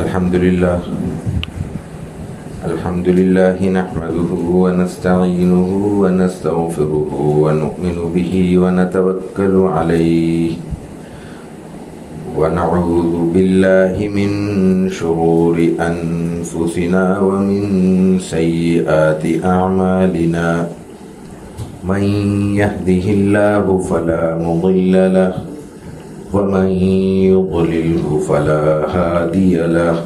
الحمد لله نحمده ونستعينه ونستغفره ونؤمن به ونتوكل عليه ونعوذ بالله من شرور أنفسنا ومن سيئات أعمالنا من يهده الله فلا مضل له ومن يضلله فلا هادي له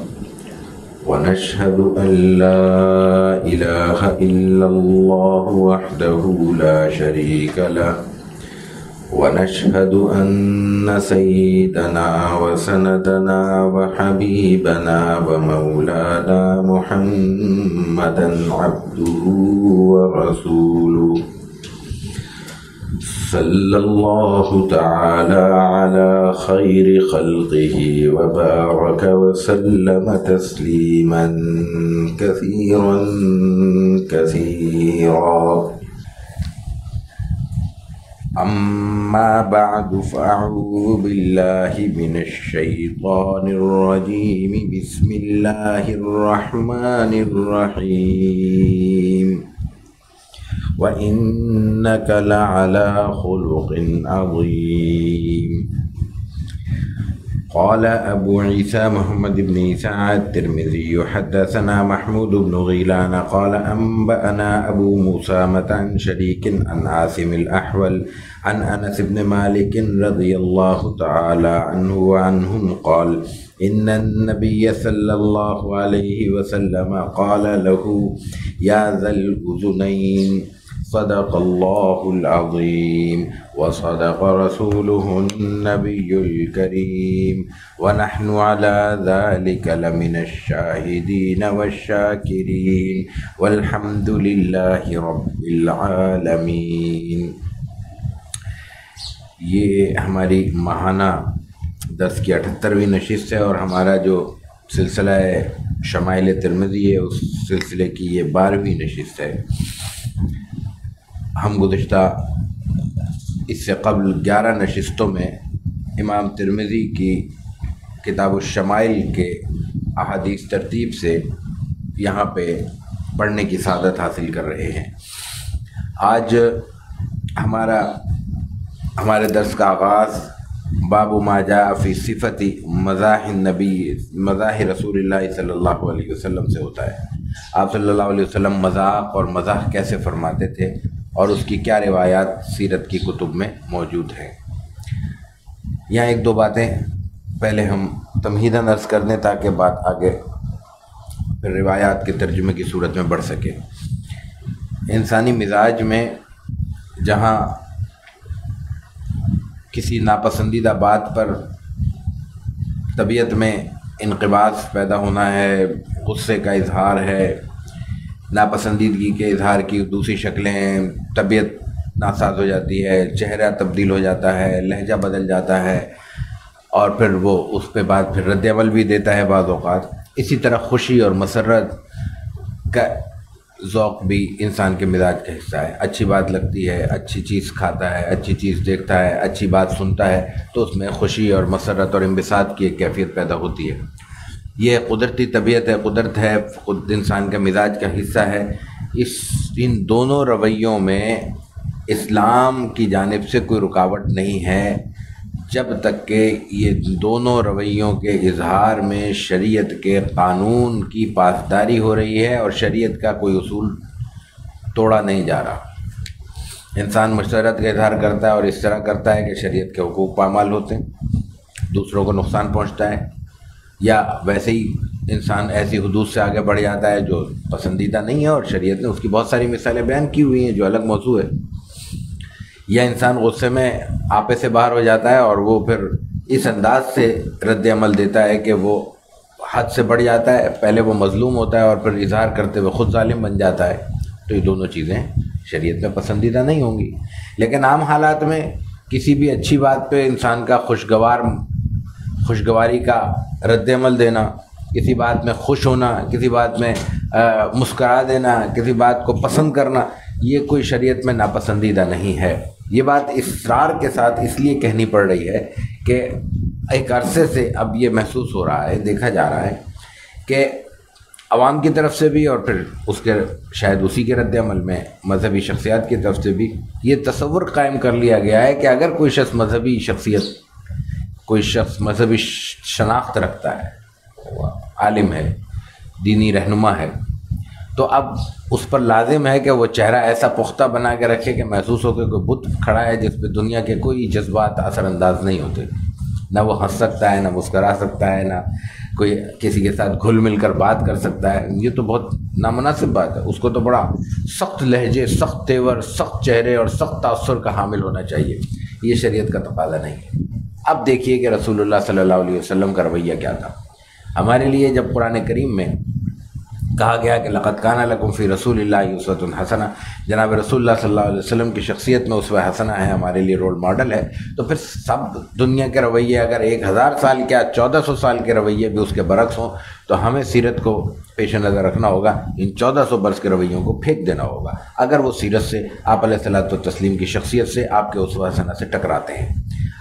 ونشهد أن لا إله إلا الله وحده لا شريك له ونشهد أن سيدنا وسندنا وحبيبنا ومولانا محمدا عبده ورسوله صلى الله تعالى على خير خلقه وبارك وسلم تسليما كثيرا كثيرا. أما بعد فأعوذ بالله من الشيطان الرجيم. بسم الله الرحمن الرحيم. وإنك لعلى خلق عظيم. قال أبو عيسى محمد بن عيسى الترمذي حدثنا محمود بن غيلان قال أنبأنا أبو مسامة عن شريك عن عاصم الأحول عن أنس بن مالك رضي الله تعالى عنه وعنهم قال إن النبي صلى الله عليه وسلم قال له يا ذا الأذنين صدق الله العظيم وصدق رسوله النبي الكريم ونحن على ذلك لمن الشاهدين والشاكرين والحمد لله رب العالمين. یہ ہماری ماہانہ درس کی 78ویں نشست ہے اور ہمارا جو سلسلہ شمائل ترمذی ہے اس سلسلے کی یہ 12ویں نشست ہے. ہم گزشتہ اس سے قبل 11 نشستوں میں امام ترمذی کی کتاب الشمائل کے احادیث ترتیب سے یہاں پہ پڑھنے کی سعادت حاصل کر رہے ہیں. آج ہمارے درس کا آغاز باب ما جاء فی صفت مزاح رسول اللہ صلی اللہ علیہ وسلم سے ہوتا ہے. آپ صلی اللہ علیہ وسلم مذاق اور مزاح کیسے فرماتے تھے اور اس کی کیا روایات سیرت کی کتب میں موجود ہیں. یہاں ایک دو باتیں پہلے ہم تمہیداً عرض کر دیں تاکہ بات آگے پھر روایات کے ترجمے کی صورت میں بڑھ سکے. انسانی مزاج میں جہاں کسی ناپسندیدہ بات پر طبیعت میں انقباض پیدا ہونا ہے، غصے کا اظہار ہے، ناپسندیدگی کے اظہار کی دوسری شکلیں، طبیعت ناساز ہو جاتی ہے، چہرہ تبدیل ہو جاتا ہے، لہجہ بدل جاتا ہے اور پھر وہ اس پہ بعد پھر رد عمل بھی دیتا ہے بعض اوقات. اسی طرح خوشی اور مسرت کا ذوق بھی انسان کے مزاج کا حصہ ہے. اچھی بات لگتی ہے، اچھی چیز کھاتا ہے، اچھی چیز دیکھتا ہے، اچھی بات سنتا ہے تو اس میں خوشی اور مسرت اور انبساط کی ایک کیفیت پیدا ہوتی ہے. یہ قدرتی طبیعت ہے، قدرت ہے، خود انسان کا مزاج کا حصہ ہے. ان دونوں رویوں میں اسلام کی جانب سے کوئی رکاوٹ نہیں ہے جب تک کہ یہ دونوں رویوں کے اظہار میں شریعت کے قانون کی پاسداری ہو رہی ہے اور شریعت کا کوئی اصول توڑا نہیں جا رہا. انسان مسرت کا اظہار کرتا ہے اور اس طرح کرتا ہے کہ شریعت کے حقوق پامال ہوتے ہیں، دوسروں کو نقصان پہنچتا ہے، یا ویسے ہی انسان ایسی حدود سے آگے بڑھ جاتا ہے جو پسندیدہ نہیں ہے اور شریعت نے اس کی بہت ساری مثالیں بیان کی ہوئی ہیں جو الگ موضوع ہے. یا انسان غصے میں آپے سے باہر ہو جاتا ہے اور وہ پھر اس انداز سے رد عمل دیتا ہے کہ وہ حد سے بڑھ جاتا ہے، پہلے وہ مظلوم ہوتا ہے اور پھر اظہار کرتے ہوئے خود ظالم بن جاتا ہے. تو یہ دونوں چیزیں شریعت میں پسندیدہ نہیں ہوں گی. لیکن عام حالات میں کسی بھی اچھی بات پہ انسان کا خوشگواری کا رد عمل دینا، کسی بات میں خوش ہونا، کسی بات میں مسکرا دینا، کسی بات کو پسند کرنا، یہ کوئی شریعت میں ناپسندیدہ نہیں ہے. یہ بات اصرار کے ساتھ اس لیے کہنی پڑ رہی ہے کہ ایک عرصے سے اب یہ محسوس ہو رہا ہے، دیکھا جا رہا ہے کہ عوام کی طرف سے بھی اور پھر اس کے شاید اسی کے رد عمل میں مذہبی شخصیات کی طرف سے بھی یہ تصور قائم کر لیا گیا ہے کہ اگر کوئی شخص مذہبی شخصیت، کوئی شخص مذہبی شناخت رکھتا ہے، عالم ہے، دینی رہنما ہے، تو اب اس پر لازم ہے کہ وہ چہرہ ایسا پختہ بنا کے رکھے کہ محسوس ہو کہ کوئی بت کھڑا ہے جس پہ دنیا کے کوئی جذبات اثر انداز نہیں ہوتے، نہ وہ ہنس سکتا ہے، نہ مسکرا سکتا ہے، نہ کوئی کسی کے ساتھ گھل مل کر بات کر سکتا ہے۔ یہ تو بہت نامناسب بات ہے، اس کو تو بڑا سخت لہجے، سخت تیور، سخت چہرے اور سخت تاثر کا حامل ہونا چاہیے۔ یہ شریعت کا تقاضا نہیں ہے۔ اب دیکھیے کہ رسول اللہ صلی اللہ علیہ وسلم کا رویہ کیا تھا ہمارے لیے۔ جب قرآن کریم میں کہا گیا کہ لقد کان لکم فی رسول اللہ اسوۃ حسنہ، جناب رسول اللہ صلی اللہ علیہ وسلم کی شخصیت میں اسوہ حسنہ ہے، ہمارے لیے رول ماڈل ہے، تو پھر سب دنیا کے رویے اگر 1000 سال کیا 1400 سال کے رویے بھی اس کے برعکس ہوں تو ہمیں سیرت کو پیش نظر رکھنا ہوگا، ان 1400 برس کے رویوں کو پھینک دینا ہوگا اگر وہ سیرت سے، آپ علیہ الصلوۃ والتسلیم کی شخصیت سے، آپ کے اسوہ حسنہ سے ٹکراتے ہیں۔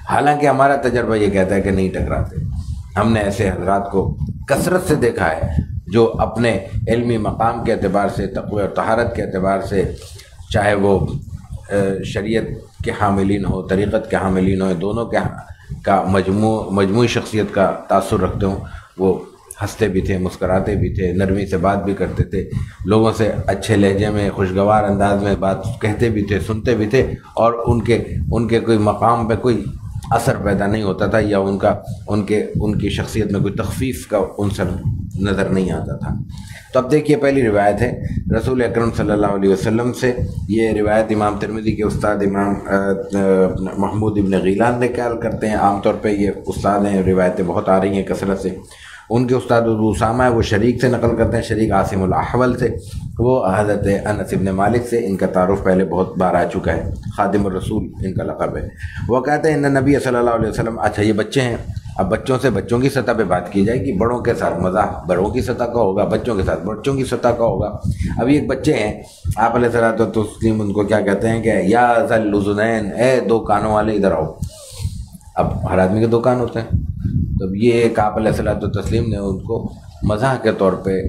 حالانکہ ہمارا تجربہ یہ کہتا ہے کہ نہیں ٹکراتے۔ ہم نے ایسے حضرات کو کثرت سے دیکھا ہے جو اپنے علمی مقام کے اعتبار سے، تقوی اور طہارت کے اعتبار سے، چاہے وہ شریعت کے حاملین ہو، طریقت کے حاملین ہو، دونوں کا مجموعی شخصیت کا تاثر رکھتے ہوں، وہ ہنستے بھی تھے، مسکراتے بھی تھے، نرمی سے بات بھی کرتے تھے، لوگوں سے اچھے لہجے میں، خوشگوار انداز میں بات کہتے بھی تھے، سنتے بھی تھے، اور ان کے کوئی مقام پہ کوئی اثر پیدا نہیں ہوتا تھا، یا ان کی شخصیت میں کوئی تخفیف کا عنصر نظر نہیں آتا تھا۔ تو اب دیکھیے پہلی روایت ہے رسول اکرم صلی اللہ علیہ وسلم سے۔ یہ روایت امام ترمذی کے استاد امام محمود ابن غیلان نقل کرتے ہیں۔ عام طور پہ یہ استاد ہیں، روایتیں بہت آ رہی ہیں کثرت سے۔ ان کے استاد ابو اسامہ ہے، وہ شریک سے نقل کرتے ہیں، شریک عاصم الاحول سے، وہ حضرت انس ابن مالک سے۔ ان کا تعارف پہلے بہت بار آ چکا ہے، خادم الرسول ان کا لقب ہے۔ وہ کہتے ہیں ان نبی صلی اللہ علیہ وسلم، اچھا یہ بچے ہیں، اب بچوں سے بچوں کی سطح پہ بات کی جائے گی، بڑوں کے ساتھ مزاح بڑوں کی سطح کا ہوگا، بچوں کے ساتھ بچوں کی سطح کا ہوگا۔ اب ایک بچے ہیں، آپ علیہ الصلوۃ والتسلیم ان کو کیا کہتے ہیں کہ یا ذل اذنین، اے دو کانوں والے ادھر آؤ۔ اب ہر آدمی کے دو کان ہوتے ہیں، تو یہ ایک آپ علیہ الصلوۃ والتسلیم نے ان کو مزاح کے طور پہ،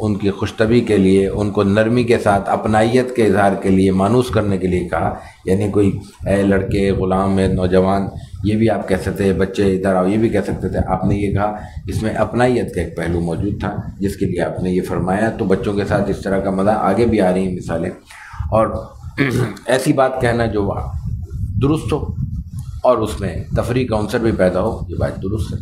ان کی خوشطبی کے لیے، ان کو نرمی کے ساتھ اپنائیت کے اظہار کے لیے، مانوس کرنے کے لیے کہا۔ یعنی کوئی اے لڑکے، غلام، نوجوان، یہ بھی آپ کہہ سکتے ہیں، بچے ادھر آؤ، یہ بھی کہہ سکتے تھے۔ آپ نے یہ کہا، اس میں اپنائیت کا ایک پہلو موجود تھا جس کے لیے آپ نے یہ فرمایا۔ تو بچوں کے ساتھ اس طرح کا مزاح آگے بھی آ رہی ہیں مثالیں، اور ایسی بات کہنا جو درست ہو اور اس میں تفریح کا عنصر بھی پیدا ہو، یہ بات درست ہے۔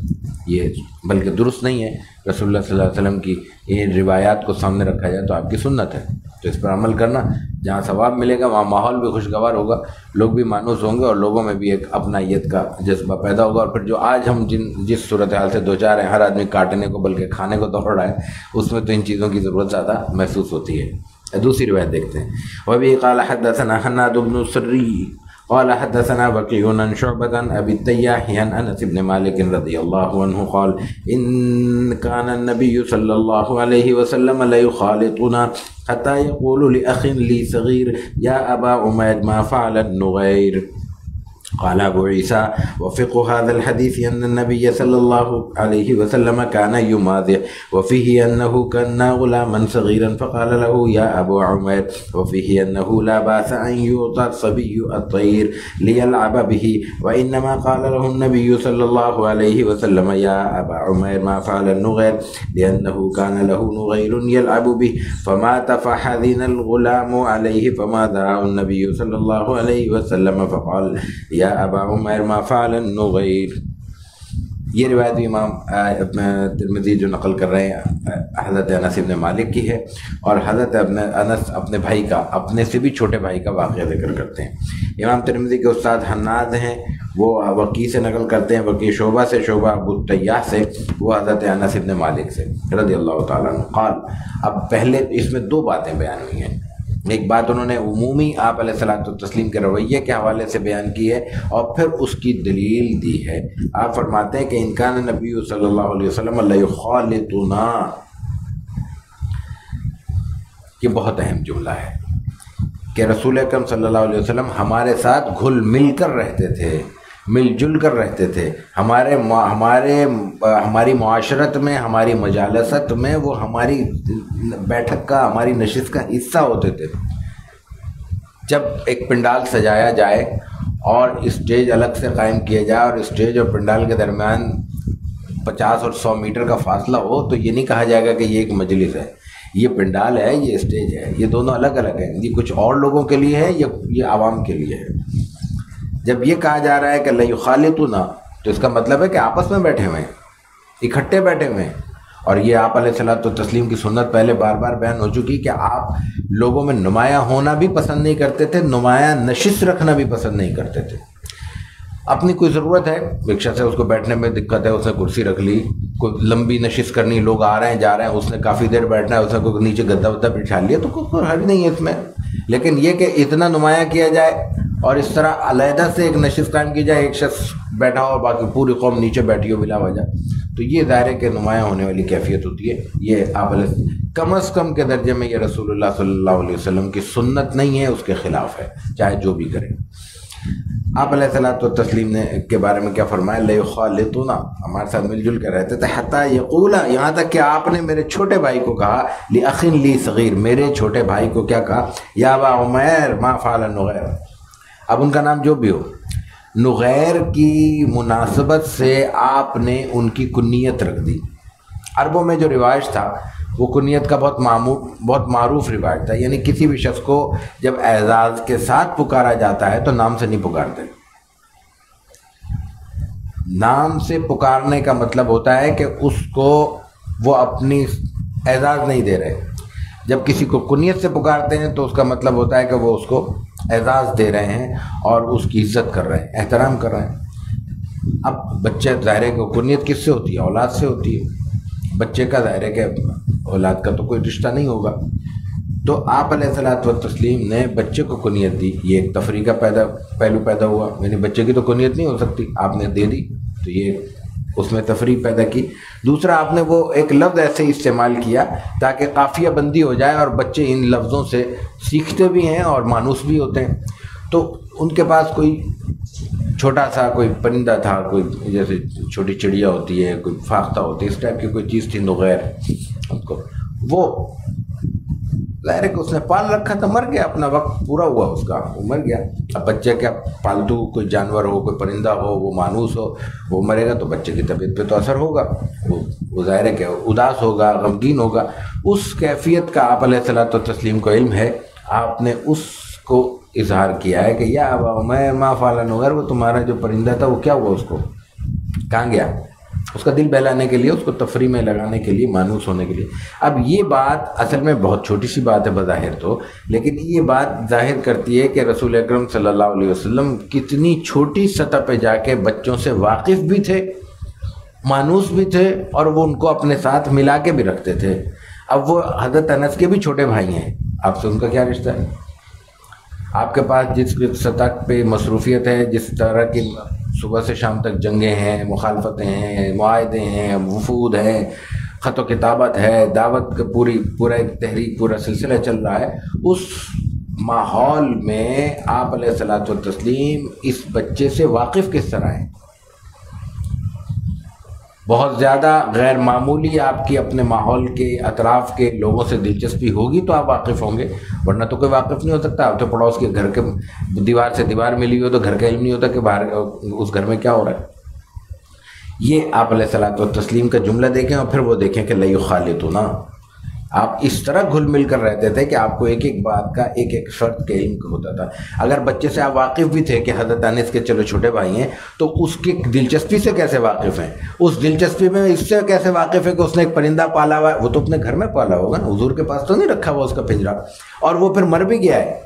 یہ بلکہ درست نہیں ہے، رسول اللہ صلی اللہ علیہ وسلم کی ان روایات کو سامنے رکھا جائے تو آپ کی سنت ہے، تو اس پر عمل کرنا، جہاں ثواب ملے گا وہاں ماحول بھی خوشگوار ہوگا، لوگ بھی مانوس ہوں گے، اور لوگوں میں بھی ایک اپنائیت کا جذبہ پیدا ہوگا۔ اور پھر جو آج ہم جس صورتحال سے دوچار ہیں، ہر آدمی کاٹنے کو بلکہ کھانے کو دوڑ رہا ہے، اس میں تو ان چیزوں کی ضرورت زیادہ محسوس ہوتی ہے۔ دوسری روایت دیکھتے ہیں۔ وَبِهِ قَالَ حَدَّثَنَا حَنَّاد بْنُ السَّرِّيِّ قال حدثنا وكيع عن شعبة عن أبي التياح عن أنس بن مالك رضي الله عنه قال إن كان النبي صلى الله عليه وسلم لا يخالطنا حتى يقول لأخ لي صغير يا أبا عمير ما فعل النغير۔ قال أبو عيسى وفقه هذا الحديث أن النبي صلى الله عليه وسلم كان يمازح، وفيه أنه كان غلاما صغيرا فقال له يا أبو عمير، وفيه أنه لا بأس أن يعطى الصبي الطير ليلعب به، وإنما قال له النبي صلى الله عليه وسلم يا أبا عمير ما فعل النغير لأنه كان له نغير يلعب به فمات فحزن الغلام عليه، فما دعاه النبي صلى الله عليه وسلم فقال یا ابا عمیر ما فعل النغیر۔ یہ روایت بھی امام ترمذی جو نقل کر رہے ہیں حضرت انس بن مالک کی ہے، اور حضرت انس اپنے بھائی کا، اپنے سے بھی چھوٹے بھائی کا واقعہ ذکر کرتے ہیں۔ امام ترمذی کے استاد حناد ہیں، وہ وکیع سے نقل کرتے ہیں، وکیع شعبہ سے، شعبہ ابو التیاح سے، وہ حضرت انس بن مالک سے رضی اللہ تعالیٰ عنہ قال۔ اب پہلے اس میں دو باتیں بیان ہوئی ہیں، ایک بات انہوں نے عمومی آپ علیہ الصلوۃ والتسلیم کے رویے کے حوالے سے بیان کی ہے، اور پھر اس کی دلیل دی ہے۔ آپ فرماتے ہیں کہ ان کان نبی صلی اللہ علیہ وسلم لا یخالطنا، یہ بہت اہم جملہ ہے کہ رسول اکرم صلی اللہ علیہ وسلم ہمارے ساتھ گھل مل کر رہتے تھے، مل جل کر رہتے تھے، ہماری معاشرت میں، ہماری مجالست میں وہ ہماری بیٹھک کا، ہماری نشست کا حصہ ہوتے تھے۔ جب ایک پنڈال سجایا جائے اور اسٹیج الگ سے قائم کیا جائے اور اسٹیج اور پنڈال کے درمیان 50 اور 100 میٹر کا فاصلہ ہو تو یہ نہیں کہا جائے گا کہ یہ ایک مجلس ہے، یہ پنڈال ہے، یہ اسٹیج ہے، یہ دونوں الگ الگ ہیں، یہ کچھ اور لوگوں کے لیے ہے، یہ عوام کے لیے ہے۔ جب یہ کہا جا رہا ہے کہ لَيُخَالِطُونَ، تو اس کا مطلب ہے کہ آپس میں بیٹھے ہوئے ہیں، اکٹھے بیٹھے ہوئے ہیں۔ اور یہ آپ علیہ الصلوۃ والتسلیم کی سنت پہلے بار بار بیان ہو چکی کہ آپ لوگوں میں نمایاں ہونا بھی پسند نہیں کرتے تھے، نمایاں نشست رکھنا بھی پسند نہیں کرتے تھے۔ اپنی کوئی ضرورت ہے، رکشہ سے اس کو بیٹھنے میں دقت ہے، اس نے کرسی رکھ لی، کوئی لمبی نشست کرنی، لوگ آ رہے ہیں جا رہے ہیں، اس نے کافی دیر بیٹھنا ہے، اس نے کوئی نیچے گدا ودا بٹھا لیا، تو کوئی حرج نہیں ہے اس میں۔ لیکن یہ کہ اتنا نمایاں کیا جائے اور اس طرح علیحدہ سے ایک نشست قائم کی جائے، ایک شخص بیٹھا ہو باقی پوری قوم نیچے بیٹھی ہو بلا وجہ، تو یہ ظاہر ہے کہ نمایاں ہونے والی کیفیت ہوتی ہے۔ یہ آپ کم از کم کے درجے میں یہ رسول اللہ صلی اللہ علیہ وسلم کی سنت نہیں ہے، اس کے خلاف ہے، چاہے جو بھی کرے۔ آپ علیہ الصلوۃ والتسلیم نے کے بارے میں کیا فرمایا؟ لَيُخَالِطُونَ، ہمارے ساتھ مل جل کر رہتے تھے، حَتَّى يَقُولَ، یہاں تک کہ آپ نے میرے چھوٹے بھائی کو کہا، لِأَخٍ لِي صغیر، میرے چھوٹے بھائی کو کیا کہا؟ یا ابا عمیر ما فعل نغیر، اب ان کا نام جو بھی ہو، نغیر کی مناسبت سے آپ نے ان کی کنیت رکھ دی۔ عربوں میں جو رواج تھا وہ کنیت کا بہت معروف رواج تھا، یعنی کسی بھی شخص کو جب اعزاز کے ساتھ پکارا جاتا ہے تو نام سے نہیں پکارتے۔ نام سے پکارنے کا مطلب ہوتا ہے کہ اس کو وہ اپنی اعزاز نہیں دے رہے، جب کسی کو کنیت سے پکارتے ہیں تو اس کا مطلب ہوتا ہے کہ وہ اس کو اعزاز دے رہے ہیں اور اس کی عزت کر رہے ہیں، احترام کر رہے ہیں۔ اب بچے ظاہر ہے کہ کنیت کس سے ہوتی ہے؟ اولاد سے ہوتی ہے۔ بچے کا ظاہر ہے کہ اولاد کا تو کوئی رشتہ نہیں ہوگا، تو آپ علیہ الصلوۃ والتسلیم نے بچے کو کنیت دی، یہ ایک تفریح کا پہلو پیدا ہوا، یعنی بچے کی تو کنیت نہیں ہو سکتی، آپ نے دے دی تو یہ اس میں تفریح پیدا کی۔ دوسرا، آپ نے وہ ایک لفظ ایسے استعمال کیا تاکہ قافیہ بندی ہو جائے اور بچے ان لفظوں سے سیکھتے بھی ہیں اور مانوس بھی ہوتے ہیں۔ تو ان کے پاس کوئی چھوٹا سا کوئی پرندہ تھا، کوئی جیسے چھوٹی چڑیا ہوتی ہے، کوئی فاختہ ہوتی ہے، اس ٹائپ کی کوئی چیز تھی نغیر، ان کو وہ ظاہر ہے کہ اس نے پال رکھا تھا، مر گیا، اپنا وقت پورا ہوا اس کا، وہ مر گیا۔ اب بچے کا پالتو کوئی جانور ہو، کوئی پرندہ ہو، وہ مانوس ہو، وہ مرے گا تو بچے کی طبیعت پہ تو اثر ہوگا، وہ ظاہر ہے کہ اداس ہوگا، غمگین ہوگا۔ اس کیفیت کا آپ علیہ الصلوۃ والتسلیم کو علم ہے، آپ نے اس کو اظہار کیا ہے کہ یا ابا عمیر ما فعل نغیر، وہ تمہارا جو پرندہ تھا وہ کیا ہوا، اس کو کہاں گیا؟ اس کا دل بہلانے کے لیے، اس کو تفریح میں لگانے کے لیے، مانوس ہونے کے لیے۔ اب یہ بات اصل میں بہت چھوٹی سی بات ہے بظاہر تو، لیکن یہ بات ظاہر کرتی ہے کہ رسول اکرم صلی اللہ علیہ وسلم کتنی چھوٹی سطح پہ جا کے بچوں سے واقف بھی تھے، مانوس بھی تھے، اور وہ ان کو اپنے ساتھ ملا کے بھی رکھتے تھے۔ اب وہ حضرت انس کے بھی چھوٹے بھائی ہیں، آپ سے ان کا کیا رشتہ ہے؟ آپ کے پاس جس سطح پہ مصروفیت ہے، جس طرح کی صبح سے شام تک جنگیں ہیں، مخالفتیں ہیں، معاہدے ہیں، وفود ہیں، خط و کتابت ہے، دعوت کا پورا ایک تحریک، پورا سلسلہ چل رہا ہے، اس ماحول میں آپ علیہ الصلوۃ والتسلیم اس بچے سے واقف کس طرح ہیں؟ بہت زیادہ غیر معمولی آپ کی اپنے ماحول کے اطراف کے لوگوں سے دلچسپی ہوگی تو آپ واقف ہوں گے، ورنہ تو کوئی واقف نہیں ہو سکتا۔ آپ تو پڑوس کے گھر کے دیوار سے دیوار ملی ہو تو گھر کا علم نہیں ہوتا کہ باہر اس گھر میں کیا ہو رہا ہے۔ یہ آپ علیہ الصلوۃ والتسلیم کا جملہ دیکھیں اور پھر وہ دیکھیں کہ لَيُخَالِطُونَ، آپ اس طرح گھل مل کر رہتے تھے کہ آپ کو ایک ایک بات کا، ایک ایک شرط کا علم ہوتا تھا۔ اگر بچے سے آپ واقف بھی تھے کہ حضرت انس کے چلو چھوٹے بھائی ہیں، تو اس کی دلچسپی سے کیسے واقف ہیں؟ اس دلچسپی میں اس سے کیسے واقف ہے کہ اس نے ایک پرندہ پالا ہوا ہے؟ وہ تو اپنے گھر میں پالا ہوگا نا، حضور کے پاس تو نہیں رکھا ہوا اس کا پنجرا، اور وہ پھر مر بھی گیا ہے۔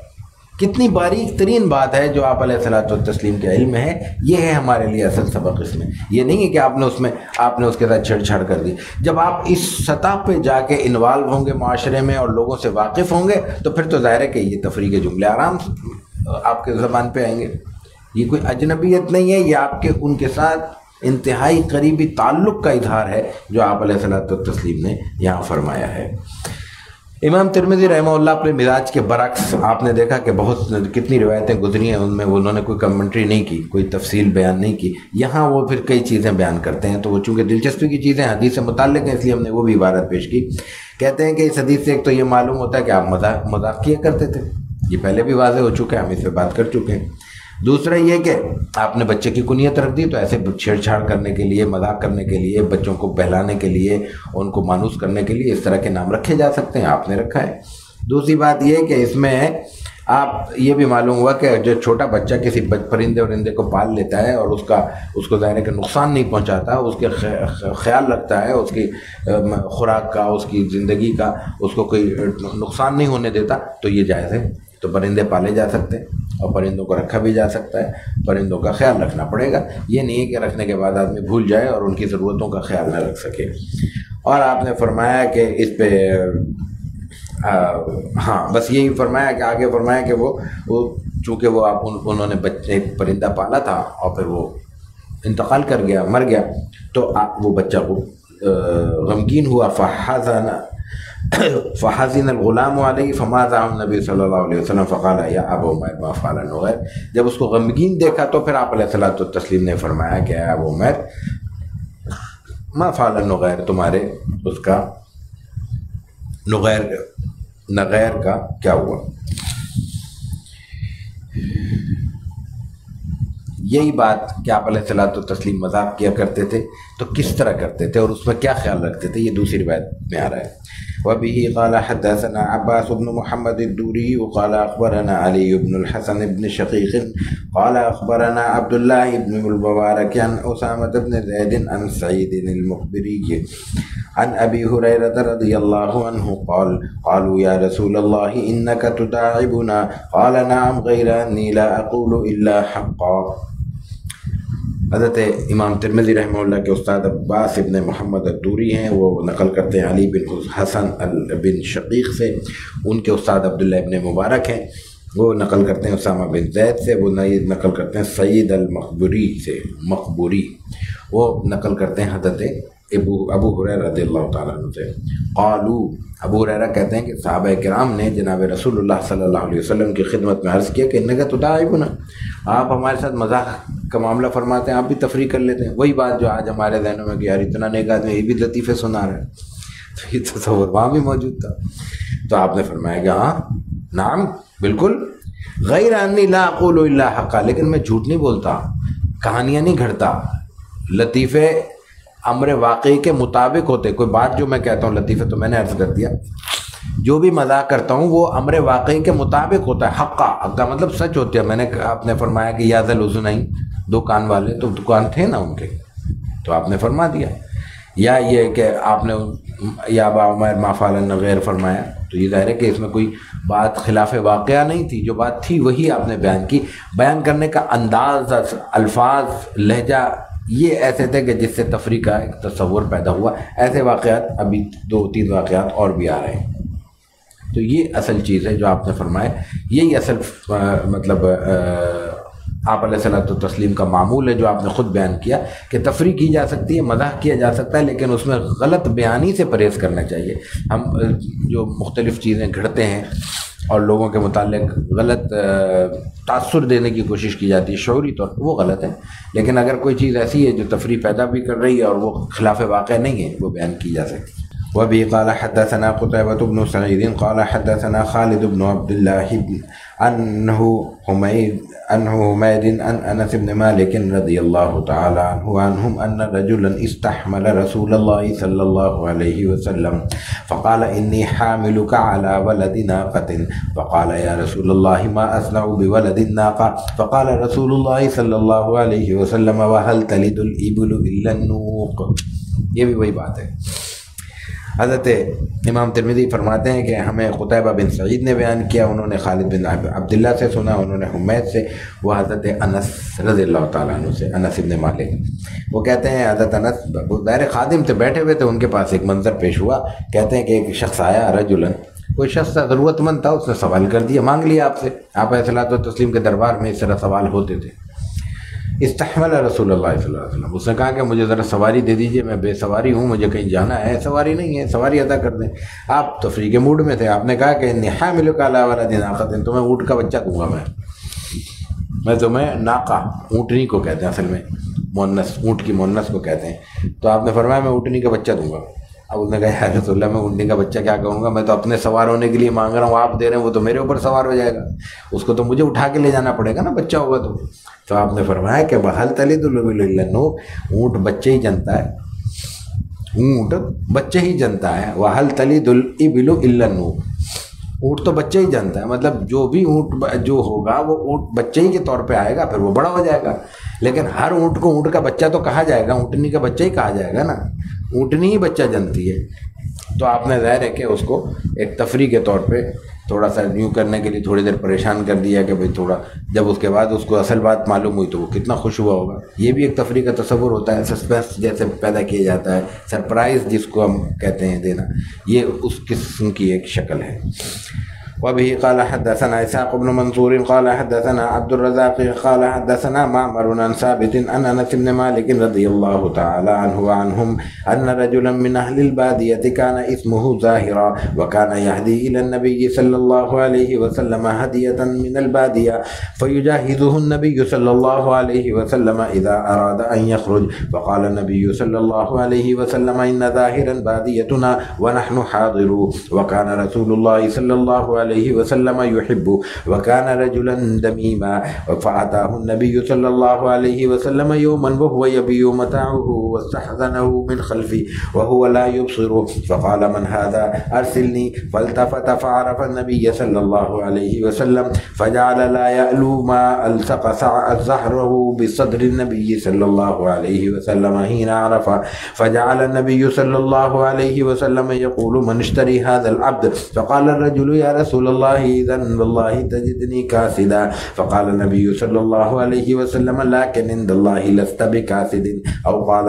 کتنی باریک ترین بات ہے جو آپ علیہ الصلوۃ والتسلیم کے علم ہے، یہ ہے ہمارے لیے اصل سبق اس میں۔ یہ نہیں ہے کہ آپ نے اس کے ساتھ چھیڑ چھاڑ کر دی۔ جب آپ اس سطح پہ جا کے انوالو ہوں گے معاشرے میں اور لوگوں سے واقف ہوں گے تو پھر تو ظاہر ہے کہ یہ تفریح کے جملے آرام سے آپ کے زبان پہ آئیں گے۔ یہ کوئی اجنبیت نہیں ہے، یہ آپ کے ان کے ساتھ انتہائی قریبی تعلق کا اظہار ہے جو آپ علیہ الصلوۃ والتسلیم نے یہاں فرمایا ہے۔ امام ترمذی رحمہ اللہ اپنے مزاج کے برعکس، آپ نے دیکھا کہ بہت کتنی روایتیں گزری ہیں، ان میں انہوں نے کوئی کمنٹری نہیں کی، کوئی تفصیل بیان نہیں کی. یہاں وہ پھر کئی چیزیں بیان کرتے ہیں، تو وہ چونکہ دلچسپی کی چیزیں حدیث سے متعلق ہیں، اس لیے ہم نے وہ بھی عبارت پیش کی. کہتے ہیں کہ اس حدیث سے ایک تو یہ معلوم ہوتا ہے کہ آپ مذاق کیا کرتے تھے، یہ پہلے بھی واضح ہو چکا ہے، ہم اس پہ بات کر چکے ہیں. دوسرا یہ کہ آپ نے بچے کی کنیت رکھ دی، تو ایسے چھیڑ چھاڑ کرنے کے لیے، مذاق کرنے کے لیے، بچوں کو بہلانے کے لیے، ان کو مانوس کرنے کے لیے اس طرح کے نام رکھے جا سکتے ہیں، آپ نے رکھا ہے. دوسری بات یہ کہ اس میں آپ یہ بھی معلوم ہوا کہ جو چھوٹا بچہ کسی پرندے ورندے کو پال لیتا ہے اور اس کو ظاہر ہے کہ نقصان نہیں پہنچاتا، اس کے خیال رکھتا ہے، اس کی خوراک کا، اس کی زندگی کا، اس کو کوئی نقصان نہیں ہونے دیتا، تو یہ جائز ہے. تو پرندے پالے جا سکتے ہیں اور پرندوں کو رکھا بھی جا سکتا ہے. پرندوں کا خیال رکھنا پڑے گا، یہ نہیں کہ رکھنے کے بعد آدمی بھول جائے اور ان کی ضرورتوں کا خیال نہ رکھ سکے. اور آپ نے فرمایا کہ اس پہ ہاں بس یہی فرمایا کہ آگے فرمایا کہ وہ چونکہ وہ انہوں نے ایک پرندہ پالا تھا اور پھر وہ انتقال کر گیا، مر گیا، تو وہ بچہ کو غمگین ہوا. فحزن الغلام علیہ فماذا النبی صلی اللہ علیہ وسلم فقال یا ابا عمیر ما فعل النغیر. جب اس کو غمگین دیکھا تو پھر آپ علیہ الصلوۃ والتسلیم نے فرمایا کہ اے ابا عمیر ما فعل النغیر، تمہارے اس کا نغیر کا کیا ہوا. یہی بات کہ آپ علیہ الصلوۃ والتسلیم مذاق کیا کرتے تھے تو کس طرح کرتے تھے اور اس میں کیا خیال رکھتے تھے، یہ دوسری روایت میں آ رہا ہے. وبه قال حدثنا عباس بن محمد الدوري وقال أخبرنا علي بن الحسن بن شقيق قال أخبرنا عبد الله بن المبارك عن أسامة بن زيد عن سعيد المخبري عن أبي هريرة رضي الله عنه قال قالوا يا رسول الله إنك تداعبنا قال نعم غير أني لا أقول إلا حقا. حضرت امام ترمذی رحمہ اللہ کے استاد عباس ابن محمد الدوری ہیں، وہ نقل کرتے ہیں علی بن حسن بن شقیق سے، ان کے استاد عبداللہ ابن مبارک ہیں، وہ نقل کرتے ہیں اسامہ بن زید سے، وہ نقل کرتے ہیں سعید المخبری سے، مخبوری، وہ نقل کرتے ہیں حضرت ابو ہریرہ رضی اللہ تعالیٰ عنہ سے. قالو، ابو ہریرہ کہتے ہیں کہ صحابہ کرام نے جناب رسول اللہ صلی اللہ علیہ وسلم کی خدمت میں عرض کیا کہ انکا تداعبنا، آپ ہمارے ساتھ مذاق کا معاملہ فرماتے ہیں، آپ بھی تفریح کر لیتے ہیں. وہی بات جو آج ہمارے ذہنوں میں کہ یار اتنا نیک آدمی یہ بھی لطیفے سنا رہا ہے، تو یہ تصور وہاں بھی موجود تھا. تو آپ نے فرمایا کہ ہاں نعم بالکل، غیر انی لا اقول الا حقا، لیکن میں جھوٹ نہیں بولتا، کہانیاں نہیں گھڑتا، لطیفے امر واقعی کے مطابق ہوتے. کوئی بات جو میں کہتا ہوں لطیفہ، تو میں نے عرض کر دیا جو بھی مذاق کرتا ہوں وہ امر واقعی کے مطابق ہوتا ہے. حق کا مطلب سچ ہوتی ہے. میں نے آپ نے فرمایا کہ یا ذل اذنین، دو کان والے، تو دکان تھے نا ان کے، تو آپ نے فرما دیا. یا یہ کہ آپ نے یا ابا عمیر ما فعل النغیر فرمایا، تو یہ ظاہر ہے کہ اس میں کوئی بات خلاف واقعہ نہیں تھی، جو بات تھی وہی آپ نے بیان کی. بیان کرنے کا انداز، الفاظ، لہجہ یہ ایسے تھے کہ جس سے تفریح کا ایک تصور پیدا ہوا. ایسے واقعات ابھی 2-3 واقعات اور بھی آ رہے ہیں. تو یہ اصل چیز ہے جو آپ نے فرمایا، یہی اصل مطلب آپ علیہ الصلوۃ والتسلیم کا معمول ہے جو آپ نے خود بیان کیا کہ تفریح کی جا سکتی ہے، مزاح کیا جا سکتا ہے، لیکن اس میں غلط بیانی سے پرہیز کرنا چاہیے. ہم جو مختلف چیزیں گھڑتے ہیں اور لوگوں کے متعلق غلط تاثر دینے کی کوشش کی جاتی ہے شعوری طور پر، وہ غلط ہے. لیکن اگر کوئی چیز ایسی ہے جو تفریح پیدا بھی کر رہی ہے اور وہ خلاف واقع نہیں ہے، وہ بیان کی جا سکتی ہے. وبه قال حدثنا قتيبة بن سعيد قال حدثنا خالد بن عبد الله عنه حميد عن أنس بن مالك رضي الله تعالى عنهم أن رجلا استحمل رسول الله صلى الله عليه وسلم فقال إني حاملك على ولد ناقة فقال يا رسول الله ما أصنع بولد الناقة فقال رسول الله صلى الله عليه وسلم وهل تلد الإبل إلا النوق. یہ بھی وہی بات ہے. حضرت امام ترمذی فرماتے ہیں کہ ہمیں قتیبہ بن سعید نے بیان کیا، انہوں نے خالد بن عبداللہ سے سنا، انہوں نے حمید سے، وہ حضرت انس رضی اللہ تعالیٰ عنہ سے، انس ابن مالک. وہ کہتے ہیں حضرت انس دائر خادم سے بیٹھے ہوئے تھے، ان کے پاس ایک منظر پیش ہوا. کہتے ہیں کہ ایک شخص آیا، رجلن، کوئی شخص ضرورت مند تھا، اس نے سوال کر دیا، مانگ لیا آپ سے. آپ علیہ الصلوۃ والتسلیم کے دربار میں اس طرح سوال ہوتے تھے. استحمل رسول اللہ صلی اللہ علیہ وسلم، اس نے کہا کہ مجھے ذرا سواری دے دیجئے، میں بے سواری ہوں، مجھے کہیں جانا ہے، سواری نہیں ہے، سواری ادا کر دیں۔ آپ تفریح کے موڈ میں تھے، آپ نے کہا کہ حاملک علی ولد ناقۃ، تمہیں اونٹ کا بچہ دوں گا میں تمہیں، ناقہ اونٹنی کو کہتے ہیں اصل میں، مؤنث اونٹ کی مؤنث کو کہتے ہیں، تو آپ نے فرمایا میں اونٹنی کا بچہ دوں گا۔ اب اس نے کہا یا رسول اللہ میں اونٹنی کا بچہ کیا کہوں گا، میں تو اپنے سوار ہونے کے لیے مانگ رہا ہوں، آپ دے رہے ہیں، وہ تو میرے اوپر سوار ہو جائے گا، اس کو تو مجھے اٹھا کے لے جانا پڑے گا نا، بچہ ہوگا تو آپ نے فرمایا کہ وَهَلْ تَلِدُ الْإِبِلُ إِلَّا النُّوقُ، اونٹ بچے ہی جنتا ہے، اونٹ بچے ہی جنتا ہے، وَهَلْ تَلِدُ الْإِبِلُ إِلَّا النُّوقُ، اونٹ تو بچے ہی جنتا ہے، مطلب جو بھی اونٹ جو ہوگا وہ اونٹ بچے ہی کے طور پہ آئے گا، پھر وہ بڑا ہو جائے گا، لیکن ہر اونٹ کو اونٹ کا بچہ تو کہا جائے گا، اونٹنی کا بچہ ہی کہا جائے گا نا، اونٹنی ہی بچہ جنتی ہے۔ تو آپ نے ظاہر ہے کہ اس کو ایک تفریح کے طور پہ تھوڑا سا یوں کرنے کے لیے تھوڑی دیر پریشان کر دیا کہ بھئی تھوڑا، جب اس کے بعد اس کو اصل بات معلوم ہوئی تو وہ کتنا خوش ہوا ہوگا۔ یہ بھی ایک تفریح کا تصور ہوتا ہے، سسپینس جیسے پیدا کیا جاتا ہے، سرپرائز جس کو ہم کہتے ہیں دینا، یہ اس قسم کی ایک شکل ہے۔ وبه قال حدثنا إسحاق بن منصور قال حدثنا عبد الرزاق قال حدثنا معمر عن ثابت عن أنس بن مالك رضي الله تعالى عنه وعنهم أن رجلا من أهل البادية كان اسمه زاهرا وكان يهدي إلى النبي صلى الله عليه وسلم هدية من البادية فيجهزه النبي صلى الله عليه وسلم إذا أراد أن يخرج، فقال النبي صلى الله عليه وسلم إن ظاهرا باديتنا ونحن حاضرون، وكان رسول الله صلى الله عليه وسلم يحب وكان رجلا دميما، فأتاه النبي صلى الله عليه وسلم يوما وهو يبيع متاعه واستحزنه من خلفه وهو لا يبصر، فقال من هذا أرسلني، فالتفت فعرف النبي صلى الله عليه وسلم فجعل لا يألو ما ألصق زهره بصدر النبي صلى الله عليه وسلم حين عرف، فجعل النبي صلى الله عليه وسلم يقول من اشتري هذا العبد، فقال الرجل يا رسول الله إذن والله تجدني كاسدا، فقال النبي صلى الله عليه وسلم لكن عند الله لست بكاسد، أو قال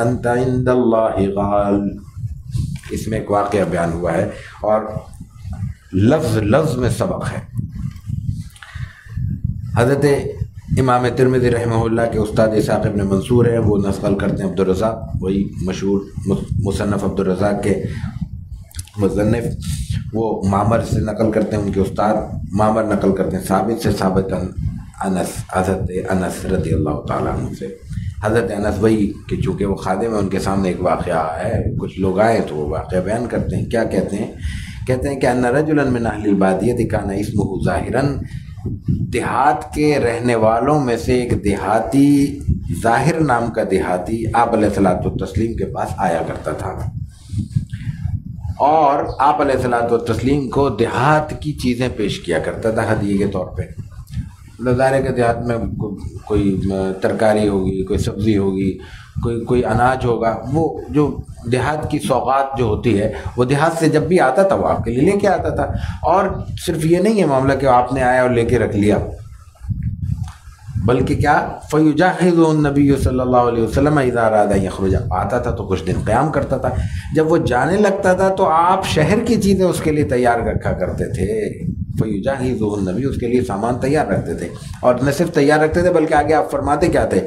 أنت عند الله غال۔ اس میں ایک واقعہ بیان ہوا ہے اور لفظ لفظ میں سبق ہے۔ حضرت امام ترمذی رحمہ اللہ کے استاد اسحاق ابن منصور ہیں، وہ نقل کرتے ہیں عبدالرزاق، وہی مشہور مصنف عبدالرزاق کے مصنف، وہ معمر سے نقل کرتے ہیں، ان کے استاد معمر نقل کرتے ہیں ثابت سے، ثابت انس، حضرت انس رضی اللہ تعالیٰ عنہ سے۔ حضرت انس وہی کہ چونکہ وہ خادم ہیں، ان کے سامنے ایک واقعہ ہے، کچھ لوگ آئے تو وہ واقعہ بیان کرتے ہیں۔ کیا کہتے ہیں؟ کہتے ہیں کہ ان رجلا من اہل البادیہ کان اسمہ ظاہرا، دیہات کے رہنے والوں میں سے ایک دیہاتی، ظاہر نام کا دیہاتی آپ علیہ الصلوۃ والتسلیم کے پاس آیا کرتا تھا، اور آپ علیہ الصلوۃ والتسلیم کو دیہات کی چیزیں پیش کیا کرتا تھا ہدیے کے طور پہ۔ ظاہر ہے کہ دیہات میں کوئی ترکاری ہوگی، کوئی سبزی ہوگی، کوئی اناج ہوگا، وہ جو دیہات کی سوغات جو ہوتی ہے وہ دیہات سے جب بھی آتا تھا وہ آپ کے لیے لے کے آتا تھا۔ اور صرف یہ نہیں ہے معاملہ کہ آپ نے آیا اور لے کے رکھ لیا، بلکہ کیا فَيُجَهِّزُ النَّبِيُّ صلی اللہ علیہ وسلم اِذَا أَرَادَ أَن يَخْرُجَ، آتا تھا تو کچھ دن قیام کرتا تھا، جب وہ جانے لگتا تھا تو آپ شہر کی چیزیں اس کے لیے تیار رکھا کرتے تھے۔ فَيُجَهِّزُ النَّبِيُّ، اس کے لیے سامان تیار رکھتے تھے، اور نہ صرف تیار رکھتے تھے بلکہ آگے آپ فرماتے کیا تھے؟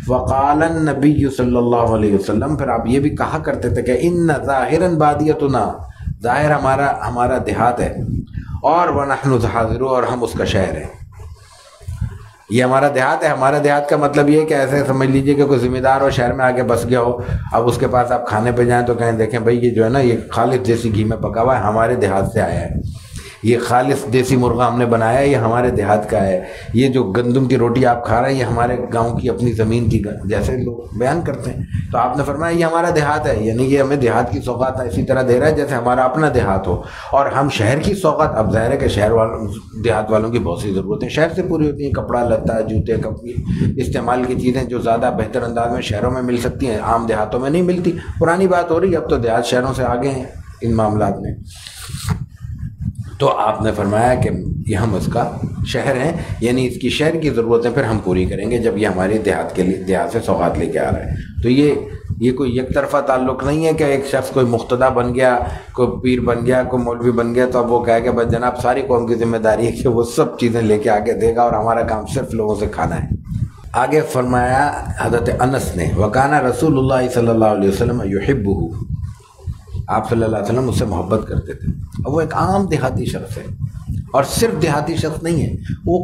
وَقَالَ النَّبِيُّ صلی اللہ علیہ وسلم، پھر آپ یہ بھی کہا کرتے تھے کہ إِنَّ ظَاهِرًا بَادِيَتُنَا، ظاہر ہمارا دیہات ہے، اور وَنَحْنُ حَاضِرُونَ، اور ہم اس کا شہر ہیں۔ یہ ہمارا دیہات ہے، ہمارا دیہات کا مطلب یہ ہے کہ ایسے سمجھ لیجئے کہ کوئی ذمہ دار ہو، شہر میں آ کے بس گیا ہو، اب اس کے پاس آپ کھانے پہ جائیں تو کہیں دیکھیں بھائی یہ جو ہے نا یہ خالص دیسی گھی میں پکا ہوا ہے، ہمارے دیہات سے آیا ہے، یہ خالص دیسی مرغا ہم نے بنایا ہے، یہ ہمارے دیہات کا ہے، یہ جو گندم کی روٹی آپ کھا رہے ہیں یہ ہمارے گاؤں کی اپنی زمین کی، جیسے لوگ بیان کرتے ہیں۔ تو آپ نے فرمایا یہ ہمارا دیہات ہے، یعنی یہ ہمیں دیہات کی سوغات اسی طرح دے رہا ہے جیسے ہمارا اپنا دیہات ہو، اور ہم شہر کی سوغات، اب ظاہر ہے کہ شہر والوں دیہات والوں کی بہت سی ضرورتیں شہر سے پوری ہوتی ہیں، کپڑا لتا، جوتے، استعمال کی چیزیں جو زیادہ بہتر انداز میں شہروں میں مل سکتی ہیں، عام دیہاتوں میں نہیں ملتی۔ پرانی بات ہو رہی ہے، اب تو دیہات شہروں سے آگے ہیں ان معاملات میں۔ تو آپ نے فرمایا کہ یہ ہم اس کا شہر ہیں، یعنی اس کی شہر کی ضرورتیں پھر ہم پوری کریں گے جب یہ ہماری دیہات کے لیے دیہات سے سوغات لے کے آ رہا ہے۔ تو یہ کوئی یک طرفہ تعلق نہیں ہے کہ ایک شخص کوئی مقتدی بن گیا، کوئی پیر بن گیا، کوئی مولوی بن گیا تو اب وہ کہے کہ بس جناب ساری قوم کی ذمہ داری ہے کہ وہ سب چیزیں لے کے آگے دے گا اور ہمارا کام صرف لوگوں سے کھانا ہے۔ آگے فرمایا حضرت انس نے وکانا رسول اللہ صلی اللہ علیہ وسلم یحبہ، آپ صلی اللہ علیہ وسلم اس سے محبت کرتے تھے. اور وہ ایک عام دیہاتی شخص ہے، اور صرف دیہاتی شخص نہیں ہے، وہ